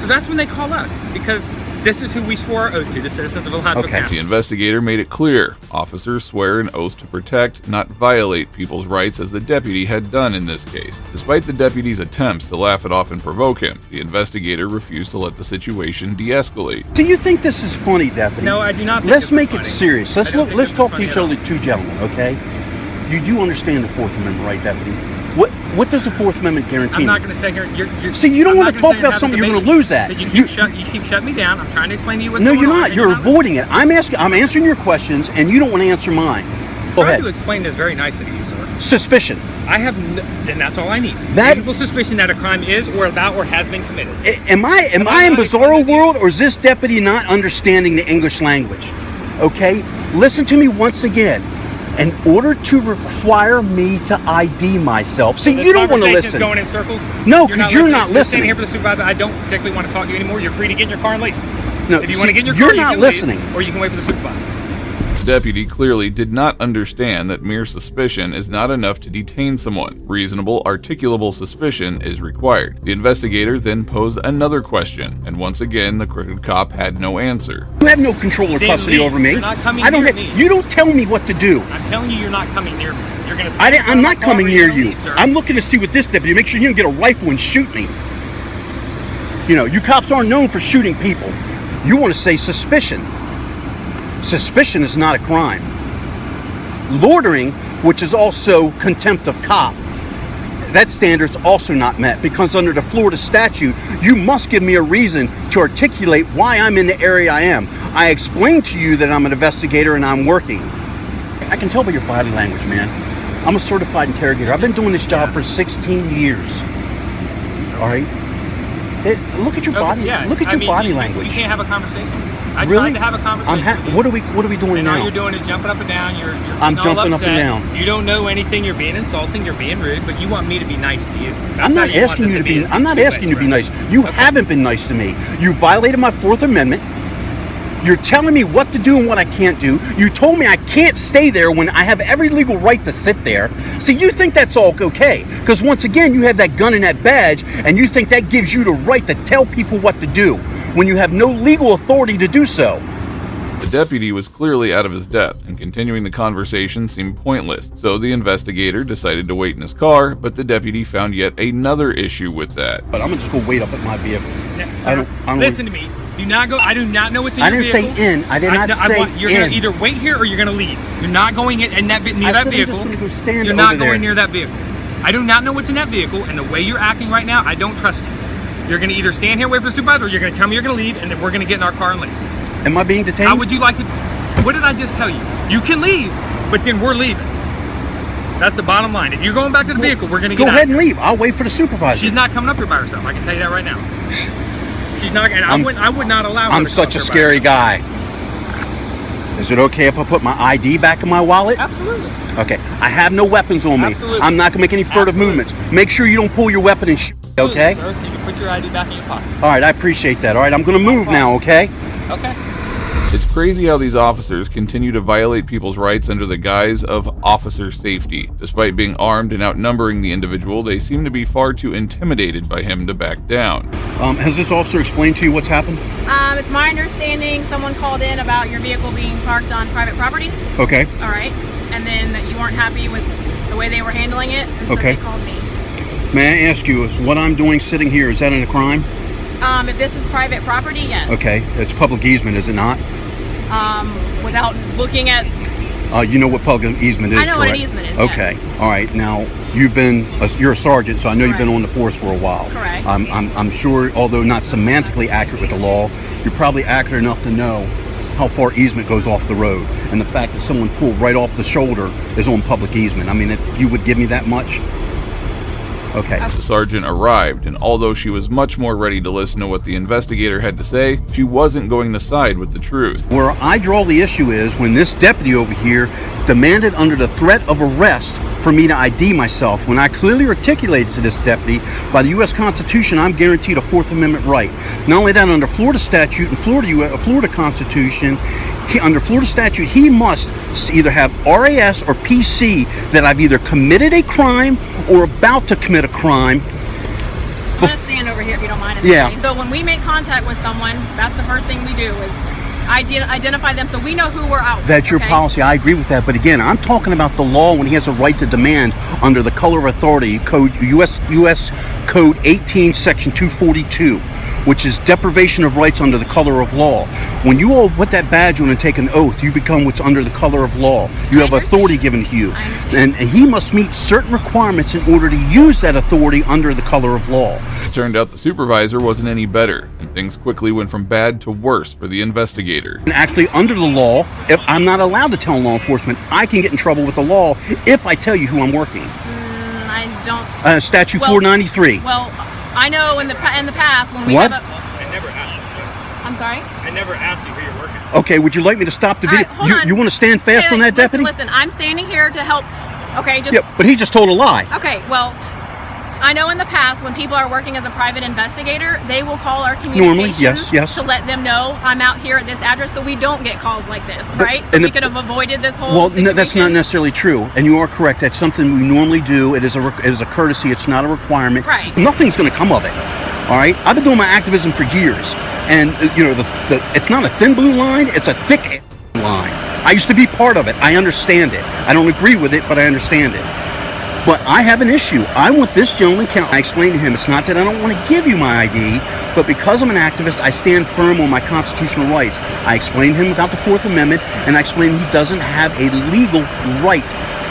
So that's when they call us, because this is who we swore our oath to, the citizens of Alonzo County. The investigator made it clear officers swear an oath to protect, not violate people's rights, as the deputy had done in this case. Despite the deputy's attempts to laugh it off and provoke him, the investigator refused to let the situation de-escalate. Do you think this is funny, Deputy? No, I do not think Let's this make is it funny. serious. I don't think Let's this is talk to funny each at all. other, two gentlemen, okay? You do understand the Fourth Amendment, right, Deputy? What does the Fourth Amendment guarantee? I'm not going to say here. You're, See, you don't I'm want not to gonna talk say about have something a you're going to debate, lose at. because you keep shutting me down. I'm trying to explain to you what's No, going you're on. not. and You're not avoiding it. I'm answering your questions, and you don't want to answer mine. Go I'm trying ahead. to explain this very nicely to you, sir. Suspicion. I have, and that's all I need. That- reasonable suspicion that a crime is or about or has been committed. Am I in bizarro world, or is this deputy not understanding the English language? Okay, listen to me once again. In order to require me to ID myself, see, This you don't want to conversation's listen. going in circles. No, because you're not You're standing listening. here for the supervisor. I don't particularly want to talk to you anymore. You're free to get in your car and leave. No, if you see, want to get in your you're car, not you can listening. leave, or you can wait for the supervisor. The deputy clearly did not understand that mere suspicion is not enough to detain someone. Reasonable, articulable suspicion is required. The investigator then posed another question, and once again, the crooked cop had no answer. You have no control or Then custody leave. over me. You're not coming I don't. near Have, me. you don't tell me what to do. I'm telling you, you're not coming near me. You're gonna. I'm not coming near you. I'm looking to see what this deputy. Make sure you don't get a rifle and shoot me. You know, you cops aren't known for shooting people. You want to say suspicion. Suspicion is not a crime. Loitering, which is also contempt of cop, that standard's also not met, because under the Florida statute, you must give me a reason to articulate why I'm in the area I am. I explained to you that I'm an investigator and I'm working. I can tell by your body language, man. I'm a certified interrogator. I've been doing this job for 16 years. All right? Look at your body. Look at your body language. You can't have a conversation. I Really? tried to have a conversation. What are we doing and now? all you're doing is jumping up and down. You're I'm getting all jumping up and upset. down. You don't know anything. You're being insulting. You're being rude. But you want me to be nice to you. That's I'm not how you asking want you this to be. I'm not two-way, asking you to be right? nice. You haven't been nice to me. You violated my Fourth Amendment. You're telling me what to do and what I can't do. You told me I can't stay there when I have every legal right to sit there. See, you think that's all okay. Because once again, you have that gun and that badge, and you think that gives you the right to tell people what to do when you have no legal authority to do so. The deputy was clearly out of his depth, and continuing the conversation seemed pointless, so the investigator decided to wait in his car, but the deputy found yet another issue with that. But I'm gonna just go wait up at my vehicle. Yeah, sir, listen to me. Do not go. I do not know what's in I your didn't say vehicle. in. I did not say You're in. gonna either wait here or you're gonna leave. You're not going in that near that vehicle. I'm just gonna go stand You're over not there. going near that vehicle. I do not know what's in that vehicle, and the way you're acting right now, I don't trust you. You're gonna either stand here, wait for the supervisor, or you're gonna tell me you're gonna leave, and then we're gonna get in our car and leave. Am I being detained? How would you like to? What did I just tell you? You can leave, but then we're leaving. That's the bottom line. If you're going back to the vehicle, we're gonna get Go out. ahead and leave. I'll wait for the supervisor. She's not coming up here by herself. I can tell you that right now. She's not, and I would not allow her I'm to come such up a here by scary guy. Is it okay if I put my ID back in my wallet? Absolutely. Okay. I have no weapons on me. Absolutely. I'm not gonna make any further movements. Make sure you don't pull your weapon and shoot. Okay. Sir, you can put your ID back in your pocket. All right. I appreciate that. All right. I'm gonna move now. Okay. Okay. It's crazy how these officers continue to violate people's rights under the guise of officer safety. Despite being armed and outnumbering the individual, they seem to be far too intimidated by him to back down. Has this officer explained to you what's happened? It's my understanding someone called in about your vehicle being parked on private property. Okay. All right. And then that you weren't happy with the way they were handling it. And so Okay. they called me. May I ask you, is what I'm doing sitting here, is that a crime? If this is private property, yes. Okay. It's public easement, is it not? Without looking at. You know what public easement is, I know what an correct? easement is, Okay. All right. Now, you're a sergeant, so I know you've been on the force for a while. Correct. I'm sure, although not semantically accurate with the law, you're probably accurate enough to know how far easement goes off the road. And the fact that someone pulled right off the shoulder is on public easement. I mean, if you would give me that much? Okay. The sergeant arrived, and although she was much more ready to listen to what the investigator had to say, she wasn't going to side with the truth. Where I draw the issue is when this deputy over here demanded under the threat of arrest for me to ID myself, when I clearly articulated to this deputy, by the U.S. Constitution, I'm guaranteed a Fourth Amendment right. Not only that, under Florida statute and Florida Constitution, under Florida statute, he must either have RAS or PC that I've either committed a crime or about to commit a crime. I'm going to stand over here if you don't mind. Yeah. So when we make contact with someone, that's the first thing we do is identify them so we know who we're out with. That's your okay? policy. I agree with that. But again, I'm talking about the law when he has a right to demand under the color of authority code, U.S. Code 18, Section 242. which is deprivation of rights under the color of law. When you all put that badge on and take an oath, you become what's under the color of law. You have authority given to you. And he must meet certain requirements in order to use that authority under the color of law. It turned out the supervisor wasn't any better, and things quickly went from bad to worse for the investigator. And actually, under the law, if I'm not allowed to tell law enforcement, I can get in trouble with the law if I tell you who I'm working. I don't. Statute 493. Well, I know in the past when we What? have a, I never asked you. I'm sorry? I never asked you who you're working. Okay, would you like me to stop the video? hold on. You want to stand fast on that, deputy? Listen, I'm standing here to help. Okay, just. Yeah, but he just told a lie. Okay, well, I know in the past when people are working as a private investigator, they will call our communications yes. to let them know I'm out here at this address, so we don't get calls like this, right? So and we could have avoided this whole. Well, situation. no, that's not necessarily true, and you are correct. That's something we normally do. It is a courtesy. It's not a requirement. Right. Nothing's going to come of it. All right. I've been doing my activism for years, and you know, it's not a thin blue line. It's a thick line. I used to be part of it. I understand it. I don't agree with it, but I understand it. But I have an issue. I want this gentleman count. I explained to him, it's not that I don't want to give you my ID, but because I'm an activist, I stand firm on my constitutional rights. I explained to him about the Fourth Amendment, and I explained he doesn't have a legal right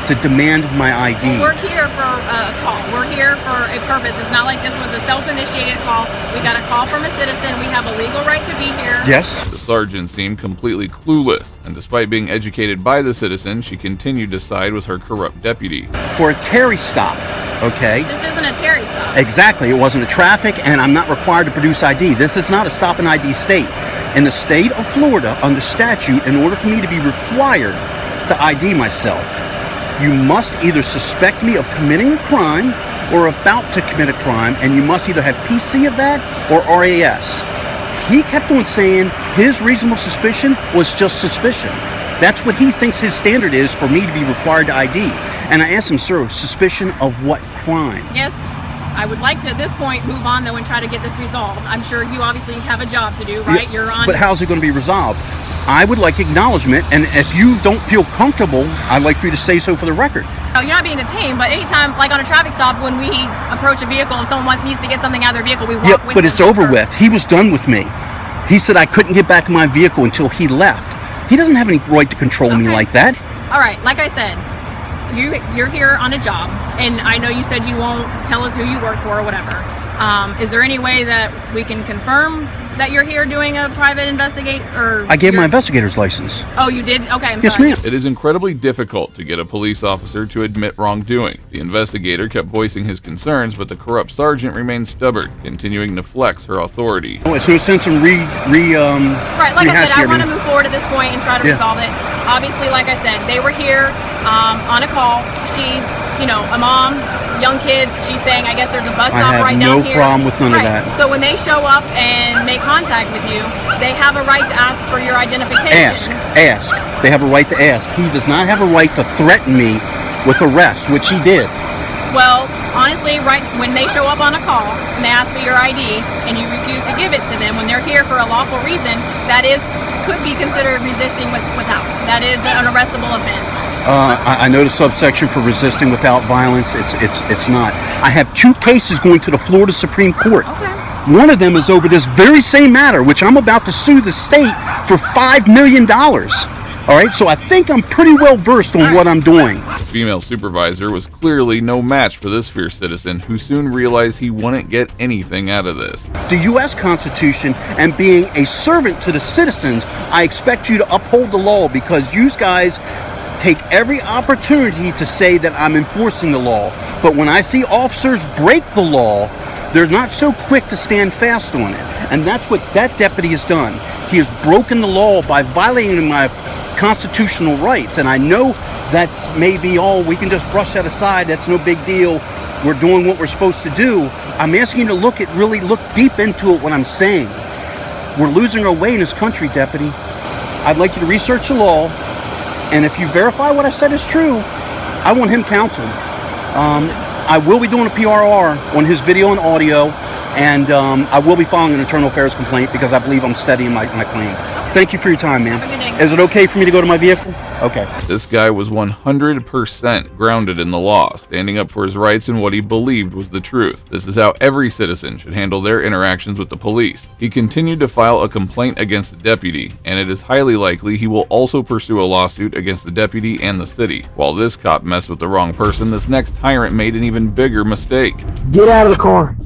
to demand my ID. Well, we're here for a call. We're here for a purpose. It's not like this was a self-initiated call. We got a call from a citizen. We have a legal right to be here. Yes. The sergeant seemed completely clueless, and despite being educated by the citizen, she continued to side with her corrupt deputy. For a Terry stop, okay? This isn't a Terry stop. Exactly. It wasn't a traffic, and I'm not required to produce ID. This is not a stop and ID state. In the state of Florida, under statute, in order for me to be required to ID myself, you must either suspect me of committing a crime or about to commit a crime, and you must either have PC of that or RAS. He kept on saying his reasonable suspicion was just suspicion. That's what he thinks his standard is for me to be required to ID. And I asked him, sir, suspicion of what crime? Yes, I would like to at this point move on though and try to get this resolved. I'm sure you obviously have a job to do, right? Yeah, You're on. but how's it going to be resolved? I would like acknowledgement, and if you don't feel comfortable, I'd like for you to say so for the record. No, you're not being detained, but anytime, like on a traffic stop, when we approach a vehicle and someone needs to get something out of their vehicle, we walk with them. Yeah, but it's over with. He was done with me. He said I couldn't get back in my vehicle until he left. He doesn't have any right to control me like that. All right, like I said, you're here on a job, and I know you said you won't tell us who you work for or whatever. Is there any way that we can confirm that you're here doing a private investigate? Or I gave my investigator's license. Oh, you did? Okay, I'm Yes, sorry. ma'am. It is incredibly difficult to get a police officer to admit wrongdoing. The investigator kept voicing his concerns, but the corrupt sergeant remained stubborn, continuing to flex her authority. Oh, so since I'm Right, like I said, I want to move move forward at this point and try to resolve it. Obviously, like I said, they were here on a call. She's, you know, a mom, young kids. She's saying, I guess there's a bus stop right down here. I have no problem with none of that. So when they show up and make contact with you, they have a right to ask for your identification. Ask. They have a right to ask. He does not have a right to threaten me with arrest, which he did. Well, honestly, right when they show up on a call and they ask for your ID and you refuse to give it to them when they're here for a lawful reason, that could be considered resisting without. That is an arrestable offense. I know the subsection for resisting without violence. It's not. I have 2 cases going to the Florida Supreme Court. Okay. One of them is over this very same matter, which I'm about to sue the state for $5 million. All right, so I think I'm pretty well versed on what I'm doing. The female supervisor was clearly no match for this fierce citizen, who soon realized he wouldn't get anything out of this. The U.S. Constitution and being a servant to the citizens, I expect you to uphold the law, because you guys take every opportunity to say that I'm enforcing the law. But when I see officers break the law, they're not so quick to stand fast on it. And that's what that deputy has done. He has broken the law by violating my constitutional rights. And I know that's maybe all, we can just brush that aside, that's no big deal. We're doing what we're supposed to do. I'm asking you to really look deep into it, what I'm saying. We're losing our way in this country, deputy. I'd like you to research the law, and if you verify what I said is true, I want him counseled. I will be doing a PRR on his video and audio, and I will be filing an internal affairs complaint because I believe I'm steady in my claim. Thank you for your time, ma'am. Is it okay for me to go to my vehicle? Okay. This guy was 100% grounded in the law, standing up for his rights and what he believed was the truth. This is how every citizen should handle their interactions with the police. He continued to file a complaint against the deputy, and it is highly likely he will also pursue a lawsuit against the deputy and the city. While this cop messed with the wrong person, this next tyrant made an even bigger mistake. Get out of the car.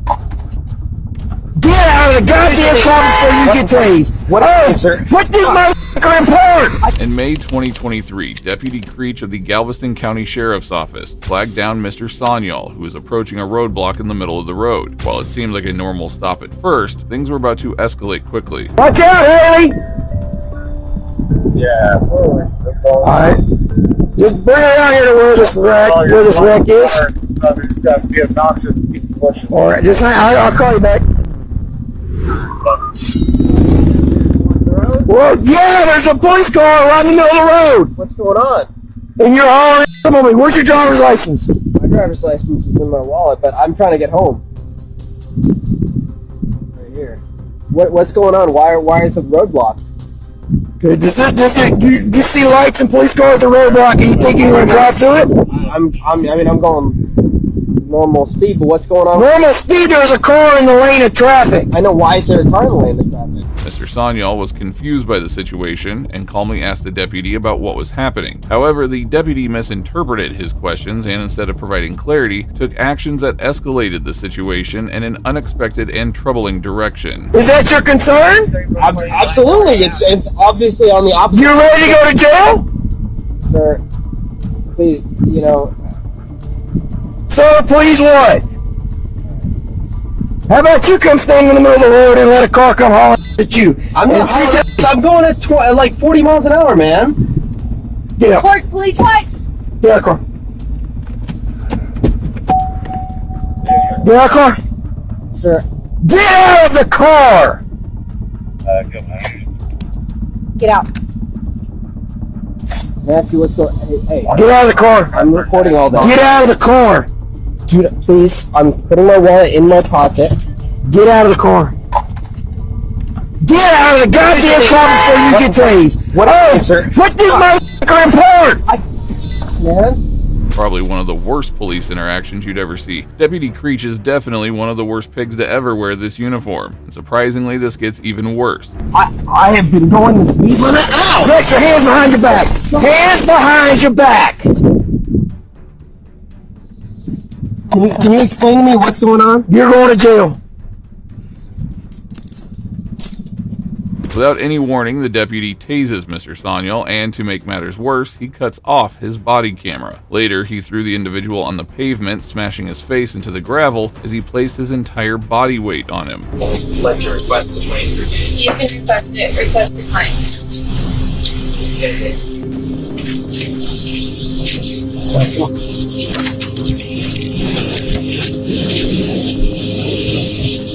Get out of the goddamn car before you get tased. What up, sir? Put this motherfucker in park. In May 2023, Deputy Creech of the Galveston County Sheriff's Office flagged down Mr. Sanyal, who was approaching a roadblock in the middle of the road. While it seemed like a normal stop at first, things were about to escalate quickly. Watch out, Haley. Yeah. Alright. Just bring it out here to where this wreck is. Alright, just I'll call you back. Well, yeah, there's a police car right in the middle of the road. What's going on? And you're all on me. Where's your driver's license? My driver's license is in my wallet, but I'm trying to get home. Right here. What's going on? Why is the road blocked? Do you see lights and police cars at the roadblock and you think you're going to drive through it? I'm going normal speed, but what's going on? Normal speed, there's a car in the lane of traffic. I know, why is there a car in the lane of traffic? Mr. Sanyal was confused by the situation and calmly asked the deputy about what was happening. However, the deputy misinterpreted his questions and instead of providing clarity, took actions that escalated the situation in an unexpected and troubling direction. Is that your concern? Absolutely. It's obviously on the opposite. You ready to go to jail? Sir, please, So please what? How about you come stand in the middle of the road and let a car come hauling at you? I'm going at like 40 miles an hour, man. Get out. Report police lights. Get out of the car. Get out of the car. Sir. Get out of the car. Get out. Can I ask you what's going on? Hey. Get out of the car. I'm recording all that. Get out of the car. Dude, please, I'm putting my wallet in my pocket. Get out of the car. Get out of the goddamn car before you get tased. What up, sir? Put this motherfucker in park. Man. Probably one of the worst police interactions you'd ever see. Deputy Creech is definitely one of the worst pigs to ever wear this uniform. And surprisingly, this gets even worse. I have been going the speed limit. Ow! Put your hands behind your back. Hands behind your back. Can you explain to me what's going on? You're going to jail. Without any warning, the deputy tases Mr. Sanyal, and to make matters worse, he cuts off his body camera. Later, he threw the individual on the pavement, smashing his face into the gravel as he placed his entire body weight on him. Select your request to 23 days. You can request it. Request decline.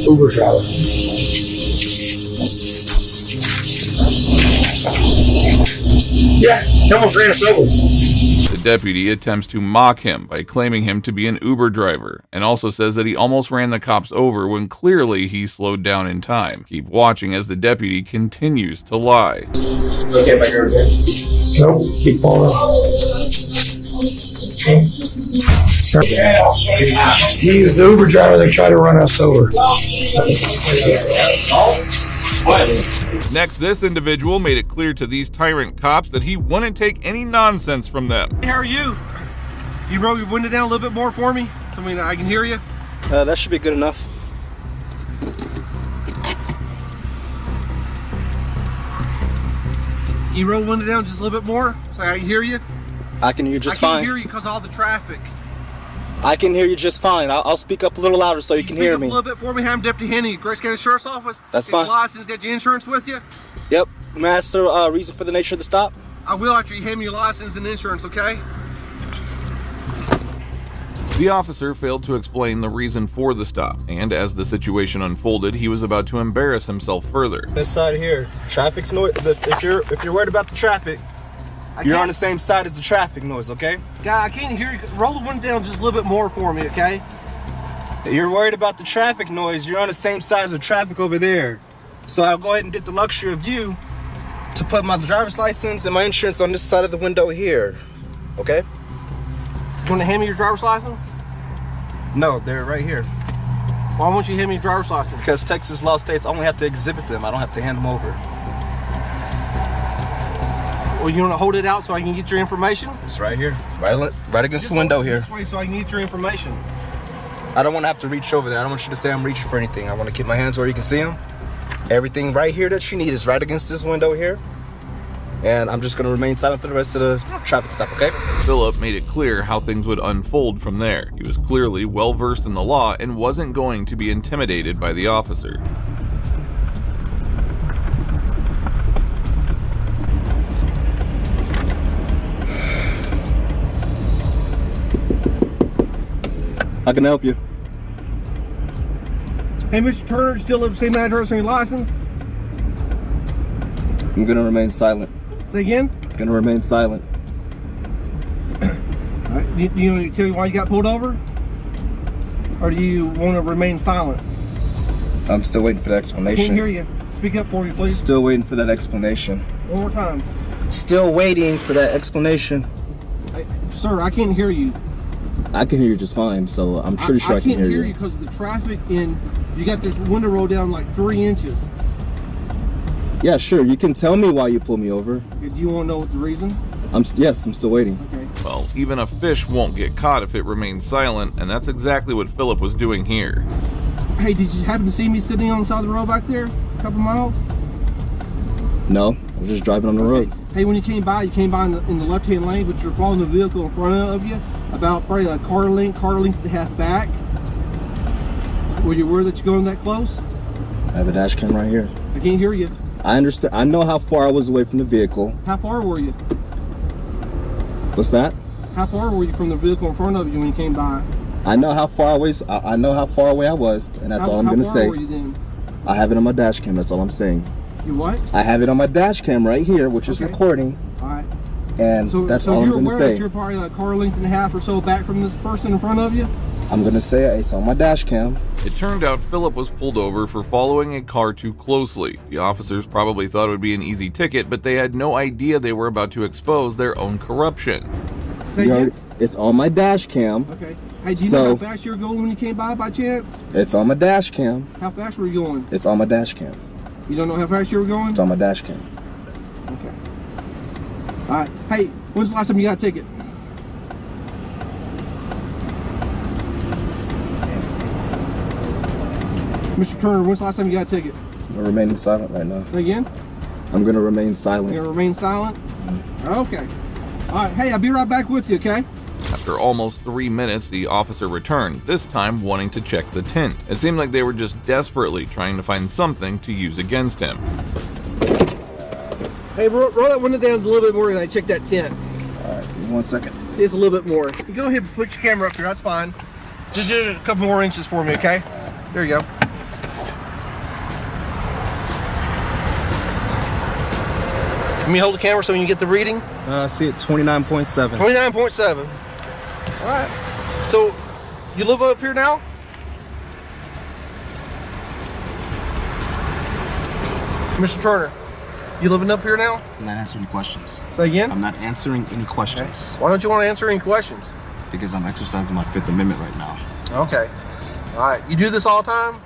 Uber driver. Yeah, he almost ran us over. The deputy attempts to mock him by claiming him to be an Uber driver, and also says that he almost ran the cops over when clearly he slowed down in time. Keep watching as the deputy continues to lie. Okay, my girl. Nope, keep falling. He is the Uber driver that tried to run us over. Next, this individual made it clear to these tyrant cops that he wouldn't take any nonsense from them. How are you? You roll your window down a little bit more for me so I can hear you? That should be good enough. Can you roll the window down just a little bit more so I can hear you? I can hear you just fine. I fine. can't hear you because of all the traffic. I can hear you just fine. I'll speak up a little louder so you can hear me. Speak up a little bit for me. I'm Deputy Henny, Grace County Sheriff's Office. That's Get your fine. license, got your insurance with you? Yep. May I ask the reason for the nature of the stop? I will after you hand me your license and insurance, okay? The officer failed to explain the reason for the stop, and as the situation unfolded, he was about to embarrass himself further. This side here, traffic's noise. If you're worried about the traffic, you're on the same side as the traffic noise, okay? Guy, I can't hear you. Roll the window down just a little bit more for me, okay? You're worried about the traffic noise. You're on the same side as the traffic over there. So I'll go ahead and get the luxury of you to put my driver's license and my insurance on this side of the window here. Okay? You want to hand me your driver's license? No, they're right here. Why won't you hand me your driver's license? Because Texas law states I only have to exhibit them. I don't have to hand them over. Well, you want to hold it out so I can get your information? It's right here. Right against the window here. This way so I can get your information. I don't want to have to reach over there. I don't want you to say I'm reaching for anything. I want to keep my hands where you can see them. Everything right here that you need is right against this window here. And I'm just going to remain silent for the rest of the traffic stop, okay? Philip made it clear how things would unfold from there. He was clearly well versed in the law and wasn't going to be intimidated by the officer. How can I help you? Hey, Mr. Turner, still live the same address on your license? I'm going to remain silent. Say again? I'm going to remain silent. All right. Do you want me to tell you why you got pulled over? Or do you want to remain silent? I'm still waiting for the I explanation. can't hear you. Speak up for me, please. Still waiting for that explanation. One more time. Still waiting for that explanation. Hey, sir, I can't hear you. I can hear you just fine, so I'm pretty sure I can hear you. I can't hear you because of the traffic and you got this window rolled down like 3 inches. Yeah, sure. You can tell me why you pulled me over. Do you want to know what the reason? Yes, I'm still waiting. Okay. Well, even a fish won't get caught if it remains silent, and that's exactly what Philip was doing here. Hey, did you happen to see me sitting on the side of the road back there a couple miles? No, I was just driving on the road. Hey, when you came by in the left-hand lane, but you're following the vehicle in front of you, about probably a car length and a half back. Were you aware that you're going that close? I have a dash cam right here. I can't hear you. I understand. I know how far I was away from the vehicle. How far were you? What's that? How far were you from the vehicle in front of you when you came by? I know how far away. I know how far away I was, and that's all I'm gonna say. How far were you then? I have it on my dash cam. That's all I'm saying. You what? I have it on my dash cam right here, which is recording. All right. And that's all I'm gonna So you're aware say. that you're probably a car length and a half or so back from this person in front of you? I'm gonna say it's on my dash cam. It turned out Philip was pulled over for following a car too closely. The officers probably thought it would be an easy ticket, but they had no idea they were about to expose their own corruption. It's on my dash cam. Okay. Hey, do you know how fast you were going when you came by chance? It's on my dash cam. How fast were you going? It's on my dash cam. You don't know how fast you were going? It's on my dash cam. Okay. All right. Hey, when's the last time you got a ticket? Mr. Turner, when's the last time you got a ticket? I'm remaining silent right now. Say again? I'm gonna remain silent. You're gonna remain silent? Okay. All right. Hey, I'll be right back with you, okay? After almost 3 minutes, the officer returned, this time wanting to check the tint. It seemed like they were just desperately trying to find something to use against him. Hey, roll that window down a little bit more and I check that tint. All right, give me 1 second. Just a little bit more. You go ahead and put your camera up here, that's fine. Just do it a couple more inches for me, okay? There you go. Let me hold the camera so you can get the reading. I see it 29.7. 29.7. All right. So, you live up here now? Mr. Turner, you living up here now? I'm not answering any questions. Say again? I'm not answering any questions. Why don't you want to answer any questions? Because I'm exercising my Fifth Amendment right now. Okay. All right. You do this all the time?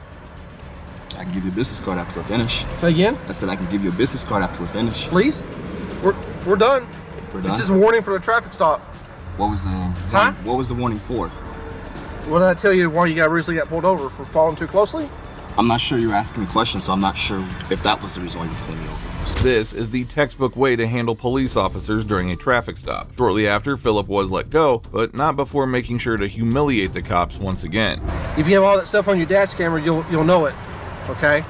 I can give you a business card after I finish. Say again? I said I can give you a business card after we finish. Please? We're done. We're done? This is a warning for the traffic stop. What was the What was the warning for? What did I tell you why you recently got pulled over? For following too closely? I'm not sure you're asking me questions, so I'm not sure if that was the reason why you pulled me over. This is the textbook way to handle police officers during a traffic stop. Shortly after, Philip was let go, but not before making sure to humiliate the cops once again. If you have all that stuff on your dash camera, you'll know it. Okay?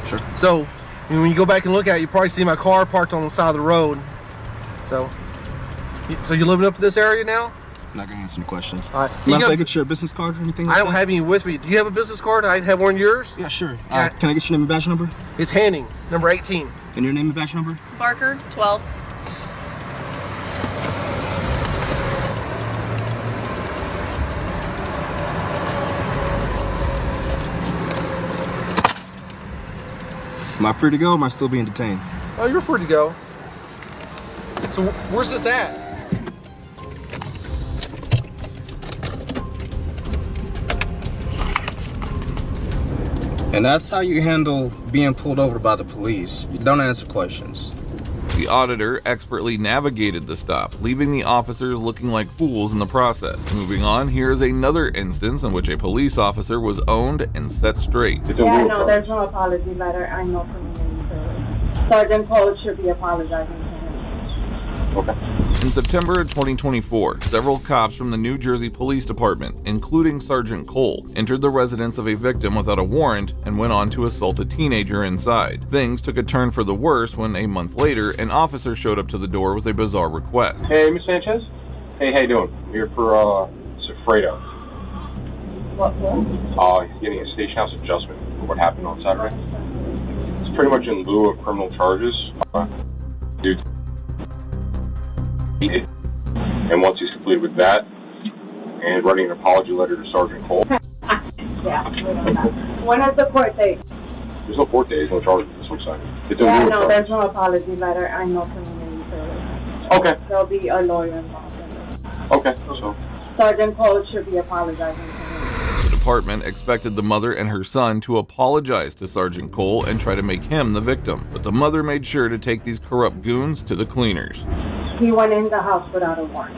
Sure. So, when you go back and look at it, you probably see my car parked on the side of the road. So you living up in this area now? I'm not gonna answer any questions. All right. Mind if I get your business card or anything like that? I don't have any with me. Do you have a business card? I have one of yours? Yeah, sure. Can I get your name and badge number? It's Hanning, number 18. And your name and badge number? Barker, 12. Am I free to go or am I still being detained? Oh, you're free to go. So where's this at? And that's how you handle being pulled over by the police. You don't answer questions. The auditor expertly navigated the stop, leaving the officers looking like fools in the process. Moving on, here's another instance in which a police officer was owned and set straight. Yeah, no, there's no apology letter. I know from the Sergeant Cole should be apologizing to him. In September of 2024, several cops from the New Jersey Police Department, including Sergeant Cole, entered the residence of a victim without a warrant and went on to assault a teenager inside. Things took a turn for the worse when, a month later, an officer showed up to the door with a bizarre request. Hey, Miss Sanchez. Hey, how you doing? I'm here for Sifredo. What? He's getting a station house adjustment for what happened on Saturday. It's pretty much in lieu of criminal charges. Dude. And once he's completed with that, and writing an apology letter to Sergeant Cole. Yeah, we don't know. When is the court date? There's no court date, there's no charges, this looks like. It's Yeah, in lieu no, of there's no apology letter. I know from the Okay. There'll be a lawyer involved in it. Okay, so. Sergeant Cole should be apologizing to him. The department expected the mother and her son to apologize to Sergeant Cole and try to make him the victim, but the mother made sure to take these corrupt goons to the cleaners. He went in the house without a warrant.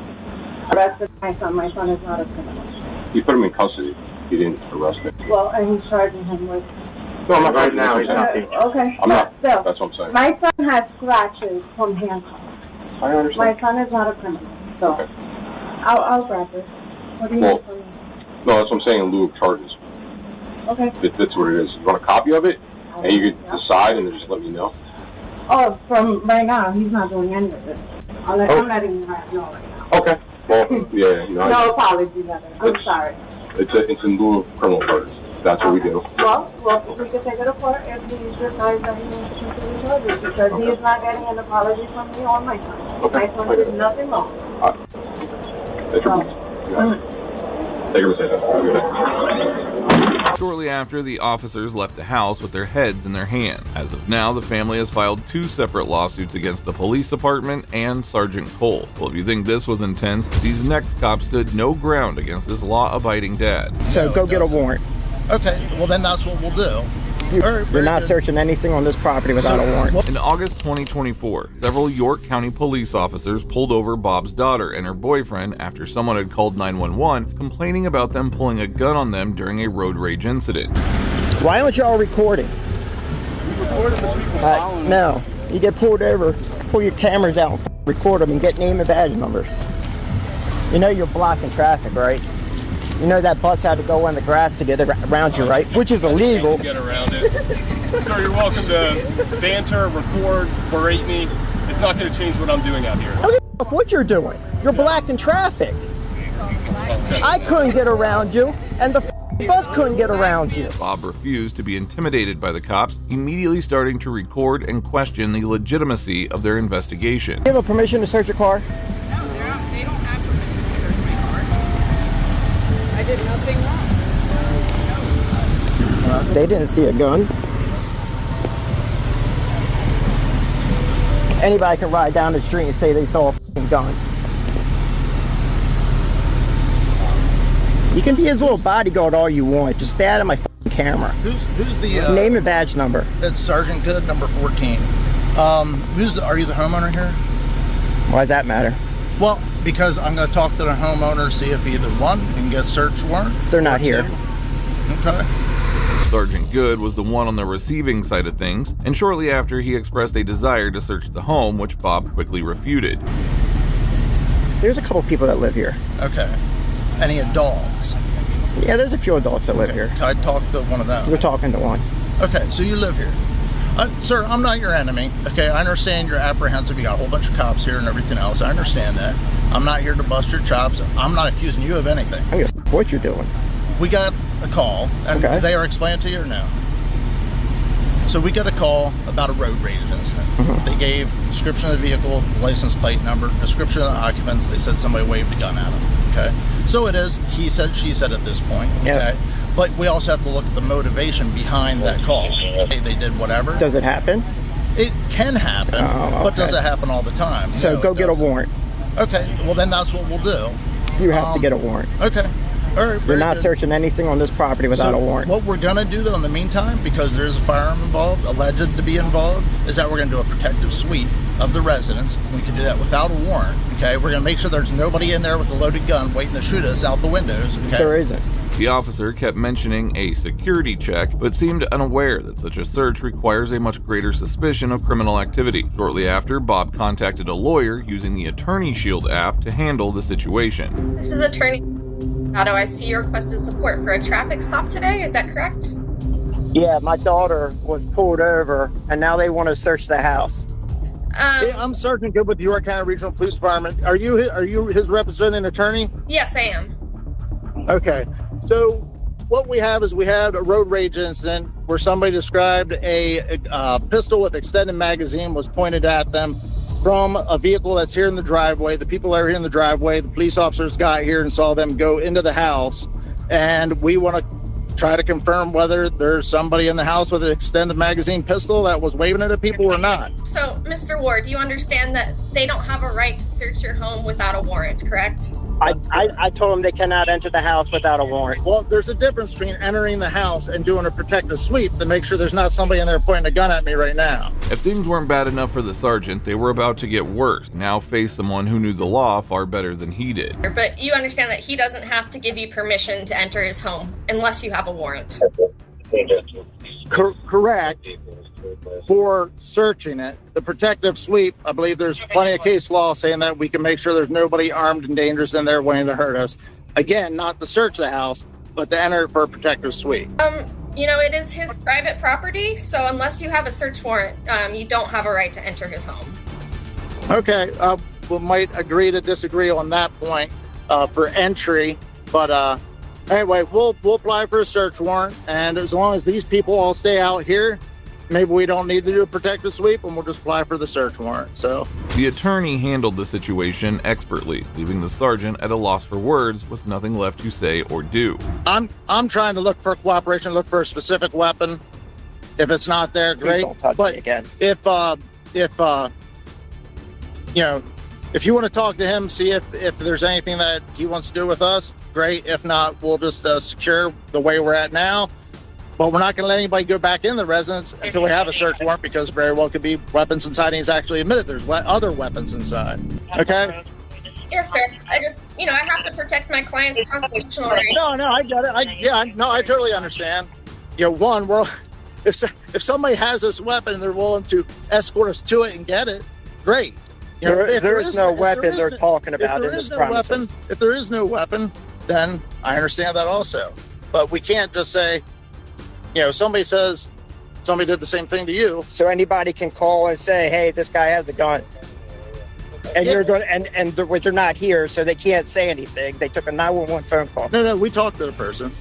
Arrested my son. My son is not a criminal. You put him in custody. He didn't arrest him. Well, and he's charging him with... No, I'm not right now. He's not. Okay. I'm not. Still, That's what I'm saying. my son has scratches from handcuffs. I understand. My son is not a criminal. So, Okay. I'll grab this. What do you Well, need from me? No, that's what I'm saying, in lieu of charges. Okay. That's what it is. You want a copy of it? And you could decide and then just let me know. Oh, from right now, he's not doing any of it. I'm letting you know right now. Okay. Well, yeah, you know. No apology letter. I'm sorry. It's in lieu of criminal charges. That's what we do. Well, we can take it to court if he decides that he wants to continue charges because he is not getting an apology from me or my son. Okay. My son did nothing wrong. Take your mistake. Have a good day. Shortly after, the officers left the house with their heads in their hands. As of now, the family has filed 2 separate lawsuits against the police department and Sergeant Cole. Well, if you think this was intense, these next cops stood no ground against this law-abiding dad. So go get a warrant. Okay, well then that's what we'll do. You're not searching anything on this property without a warrant. In August 2024, several York County police officers pulled over Bob's daughter and her boyfriend after someone had called 911 complaining about them pulling a gun on them during a road rage incident. Why aren't y'all recording? No. You get pulled over, pull your cameras out, record them, and get name and badge numbers. You know you're blocking traffic, right? You know that bus had to go in the grass to get around you, right? Which is illegal. Get around it. So you're welcome to banter, record, berate me. It's not going to change what I'm doing out here. I don't give a fuck what you're doing. You're blocking traffic. I couldn't get around you, and the bus couldn't get around you. Bob refused to be intimidated by the cops, immediately starting to record and question the legitimacy of their investigation. Do you have a permission to search your car? No, they don't have permission to search my car. I did nothing wrong. They didn't see a gun. Anybody can ride down the street and say they saw a fucking gun. You can be his little bodyguard all you want. Just stay out of my fucking camera. Who's the name and badge number? It's Sergeant Good, number 14. Are you the homeowner here? Why does that matter? Well, because I'm going to talk to the homeowner, see if either one can get search warrant. They're not here. Okay. Sergeant Good was the one on the receiving side of things, and shortly after he expressed a desire to search the home, which Bob quickly refuted. There's a couple people that live here. Okay. Any adults? Yeah, there's a few adults that live here. Can I talk to one of them? We're talking to one. Okay, so you live here. Sir, I'm not your enemy. Okay, I understand you're apprehensive. You got a whole bunch of cops here and everything else. I understand that. I'm not here to bust your chops. I'm not accusing you of anything. I don't know what you're doing. We got a call, and they are explained to you or no? So we got a call about a road rage incident. They gave description of the vehicle, license plate number, description of the occupants. They said somebody waved a gun at them. Okay, so it is he said, she said at this point. Okay, but we also have to look at the motivation behind that call. They did whatever. Does it happen? It can happen, but does it happen all the time? So No, go it get a doesn't. warrant. Okay, well then that's what we'll do. You have to get a warrant. Okay. All right. You're not searching anything on this property without a warrant. What we're gonna do though in the meantime, because there is a firearm involved, alleged to be involved, is that we're gonna do a protective sweep of the residence. We can do that without a warrant. Okay, we're gonna make sure there's nobody in there with a loaded gun waiting to shoot us out the windows. Okay. There isn't. The officer kept mentioning a security check, but seemed unaware that such a search requires a much greater suspicion of criminal activity. Shortly after, Bob contacted a lawyer using the Attorney Shield app to handle the situation. This is Attorney. How do I see you requested support for a traffic stop today? Is that correct? Yeah, my daughter was pulled over, and now they want to search the house. Hey, I'm Sergeant Good with the York County Regional Police Department. Are you his representing attorney? Yes, I am. Okay. So what we have is we had a road rage incident where somebody described a pistol with extended magazine was pointed at them from a vehicle that's here in the driveway. The people that are here in the driveway, the police officers got here and saw them go into the house. And we want to try to confirm whether there's somebody in the house with an extended magazine pistol that was waving it at people or not. So, Mr. Ward, you understand that they don't have a right to search your home without a warrant, correct? I told them they cannot enter the house without a warrant. Well, there's a difference between entering the house and doing a protective sweep to make sure there's not somebody in there pointing a gun at me right now. If things weren't bad enough for the sergeant, they were about to get worse. Now face someone who knew the law far better than he did. But you understand that he doesn't have to give you permission to enter his home unless you have a warrant. Correct. For searching it. The protective sweep, I believe there's plenty of case law saying that we can make sure there's nobody armed and dangerous in there wanting to hurt us. Again, not to search the house, but to enter for a protective sweep. You know, it is his private property, so unless you have a search warrant, you don't have a right to enter his home. Okay, we might agree to disagree on that point for entry, but anyway, we'll apply for a search warrant, and as long as these people all stay out here, maybe we don't need to do a protective sweep and we'll just apply for the search warrant. So the attorney handled the situation expertly, leaving the sergeant at a loss for words with nothing left to say or do. I'm trying to look for cooperation, look for a specific weapon. If it's not there, great. Don't touch but me again. If you know, if you want to talk to him, see if there's anything that he wants to do with us, great. If not, we'll just secure the way we're at now. But we're not going to let anybody go back in the residence until we have a search warrant, because very well could be weapons inside, and he's actually admitted there's other weapons inside. Okay? Yes, sir. I just, I have to protect my client's constitutional rights. No, I get it. I totally understand. One, if somebody has this weapon and they're willing to escort us to it and get it, great. There is no weapon they're talking about in this premises. If there is no weapon, then I understand that also. But we can't just say, somebody says somebody did the same thing to you. So anybody can call and say, hey, this guy has a gun. And you're going and they're not here, so they can't say anything. They took a 911 phone call. No, we talked to the person.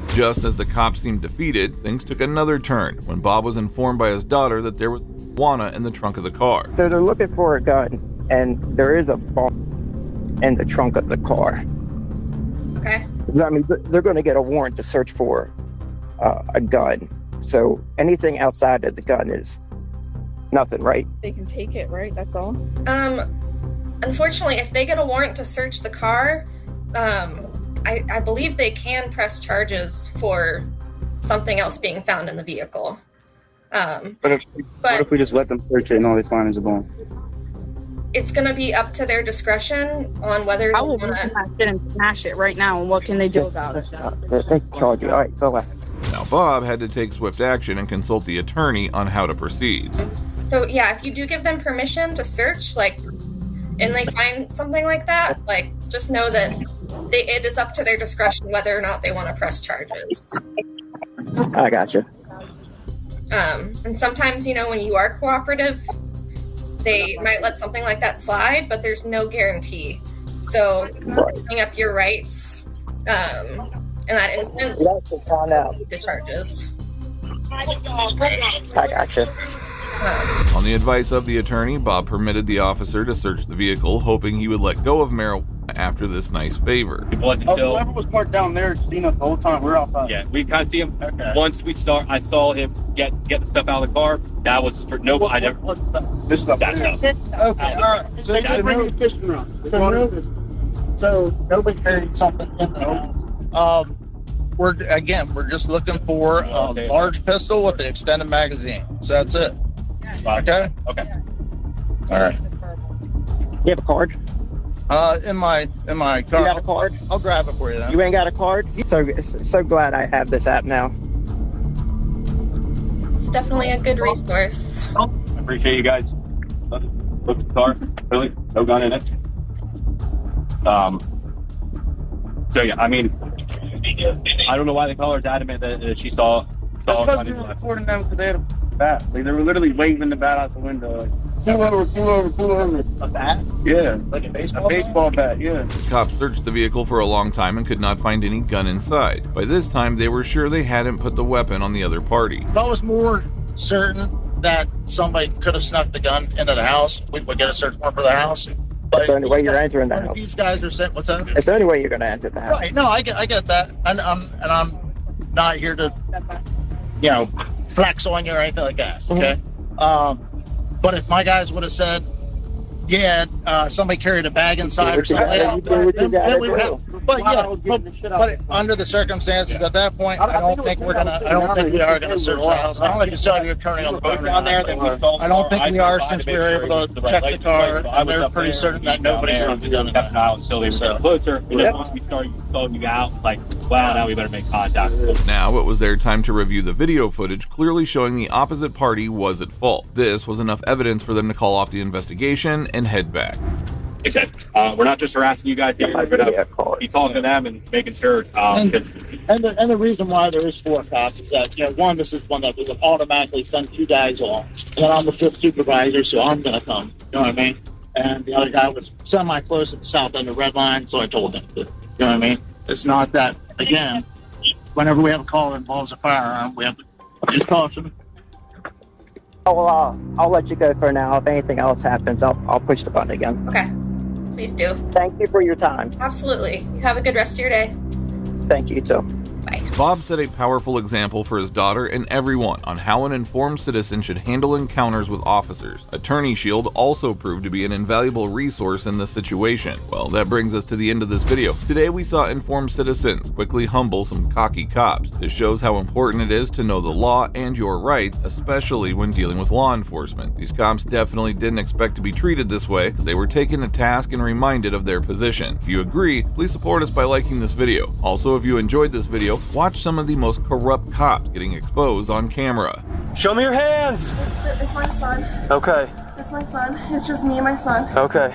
Just as the cops seemed defeated, things took another turn when Bob was informed by his daughter that there was marijuana in the trunk of the car. So they're looking for a gun, and there is a bomb in the trunk of the car. Okay. I mean, they're going to get a warrant to search for a gun. So anything outside of the gun is nothing, right? They can take it, right? That's all. Unfortunately, if they get a warrant to search the car, I believe they can press charges for something else being found in the vehicle. What if we just let them search it and all they find is a bomb? It's going to be up to their discretion on whether they I will want to and smash it right now, and what can they do about it? They can charge you. All right, go ahead. Now Bob had to take swift action and consult the attorney on how to proceed. So yeah, if you do give them permission to search, and they find something like that, just know that it is up to their discretion whether or not they want to press charges. I gotcha. And sometimes, when you are cooperative, they might let something like that slide, but there's no guarantee. So giving up your rights in that instance, the charges. I gotcha. On the advice of the attorney, Bob permitted the officer to search the vehicle, hoping he would let go of marijuana after this nice favor. It wasn't until whoever was parked down there seen us the whole time. We were outside. Yeah, we kind of see him. Okay. Once I saw him get the stuff out of the car. That was for no. I never. This stuff. That stuff. Okay, all right. So they bring the fishing rod. So nobody carried something in the house. We're just looking for a large pistol with an extended magazine. So that's it. Okay. Okay. All right. You have a card? In my car. You got a card? I'll grab it for you then. You ain't got a card? So glad I have this app now. It's definitely a good resource. I appreciate you guys. Look at the car. Really, no gun in it. So yeah, I mean, I don't know why the caller's adamant that she saw. That's because we were recording them because they had a bat. Like they were literally waving the bat out the window. Like, pull over. A bat? Yeah. Like a baseball? A baseball bat, yeah. The cops searched the vehicle for a long time and could not find any gun inside. By this time, they were sure they hadn't put the weapon on the other party. If I was more certain that somebody could have snuck the gun into the house, we would get a search warrant for the house. That's the only way you're entering the house. These guys are sent. What's that? It's the only way you're going to enter the house. Right. No, I get that, and I'm not here to, flex on you or anything like that. Okay. But if my guys would have said, somebody carried a bag inside or something, but under the circumstances at that point, I don't think we are gonna search the house. I don't think you saw your attorney on the phone down there. I don't think we are, since we were able to check the car, and we're pretty certain that nobody's going to be done. Kept an eye on so they were getting closer. And then once we started following you out, like, wow, now we better make contact. Now it was their time to review the video footage, clearly showing the opposite party was at fault. This was enough evidence for them to call off the investigation and head back. Except, we're not just harassing you guys here. We're going to be talking to them and making sure. And the reason why there is 4 cops is that, one, this is one that we would automatically send 2 guys off. And I'm the 5th supervisor, so I'm going to come. You know what I mean? And the other guy was semi-close at the south end of Red Line, so I told him. You know what I mean? It's not that, again, whenever we have a call that involves a firearm, we have to use caution. I'll let you go for now. If anything else happens, I'll push the button again. Okay. Please do. Thank you for your time. Absolutely. You have a good rest of your day. Thank you, too. Bob set a powerful example for his daughter and everyone on how an informed citizen should handle encounters with officers. Attorney Shield also proved to be an invaluable resource in this situation. Well, that brings us to the end of this video. Today we saw informed citizens quickly humble some cocky cops. This shows how important it is to know the law and your rights, especially when dealing with law enforcement. These cops definitely didn't expect to be treated this way, as they were taken to task and reminded of their position. If you agree, please support us by liking this video. Also, if you enjoyed this video, watch some of the most corrupt cops getting exposed on camera. Show me your hands! It's my son. Okay. It's my son. It's just me and my son. Okay.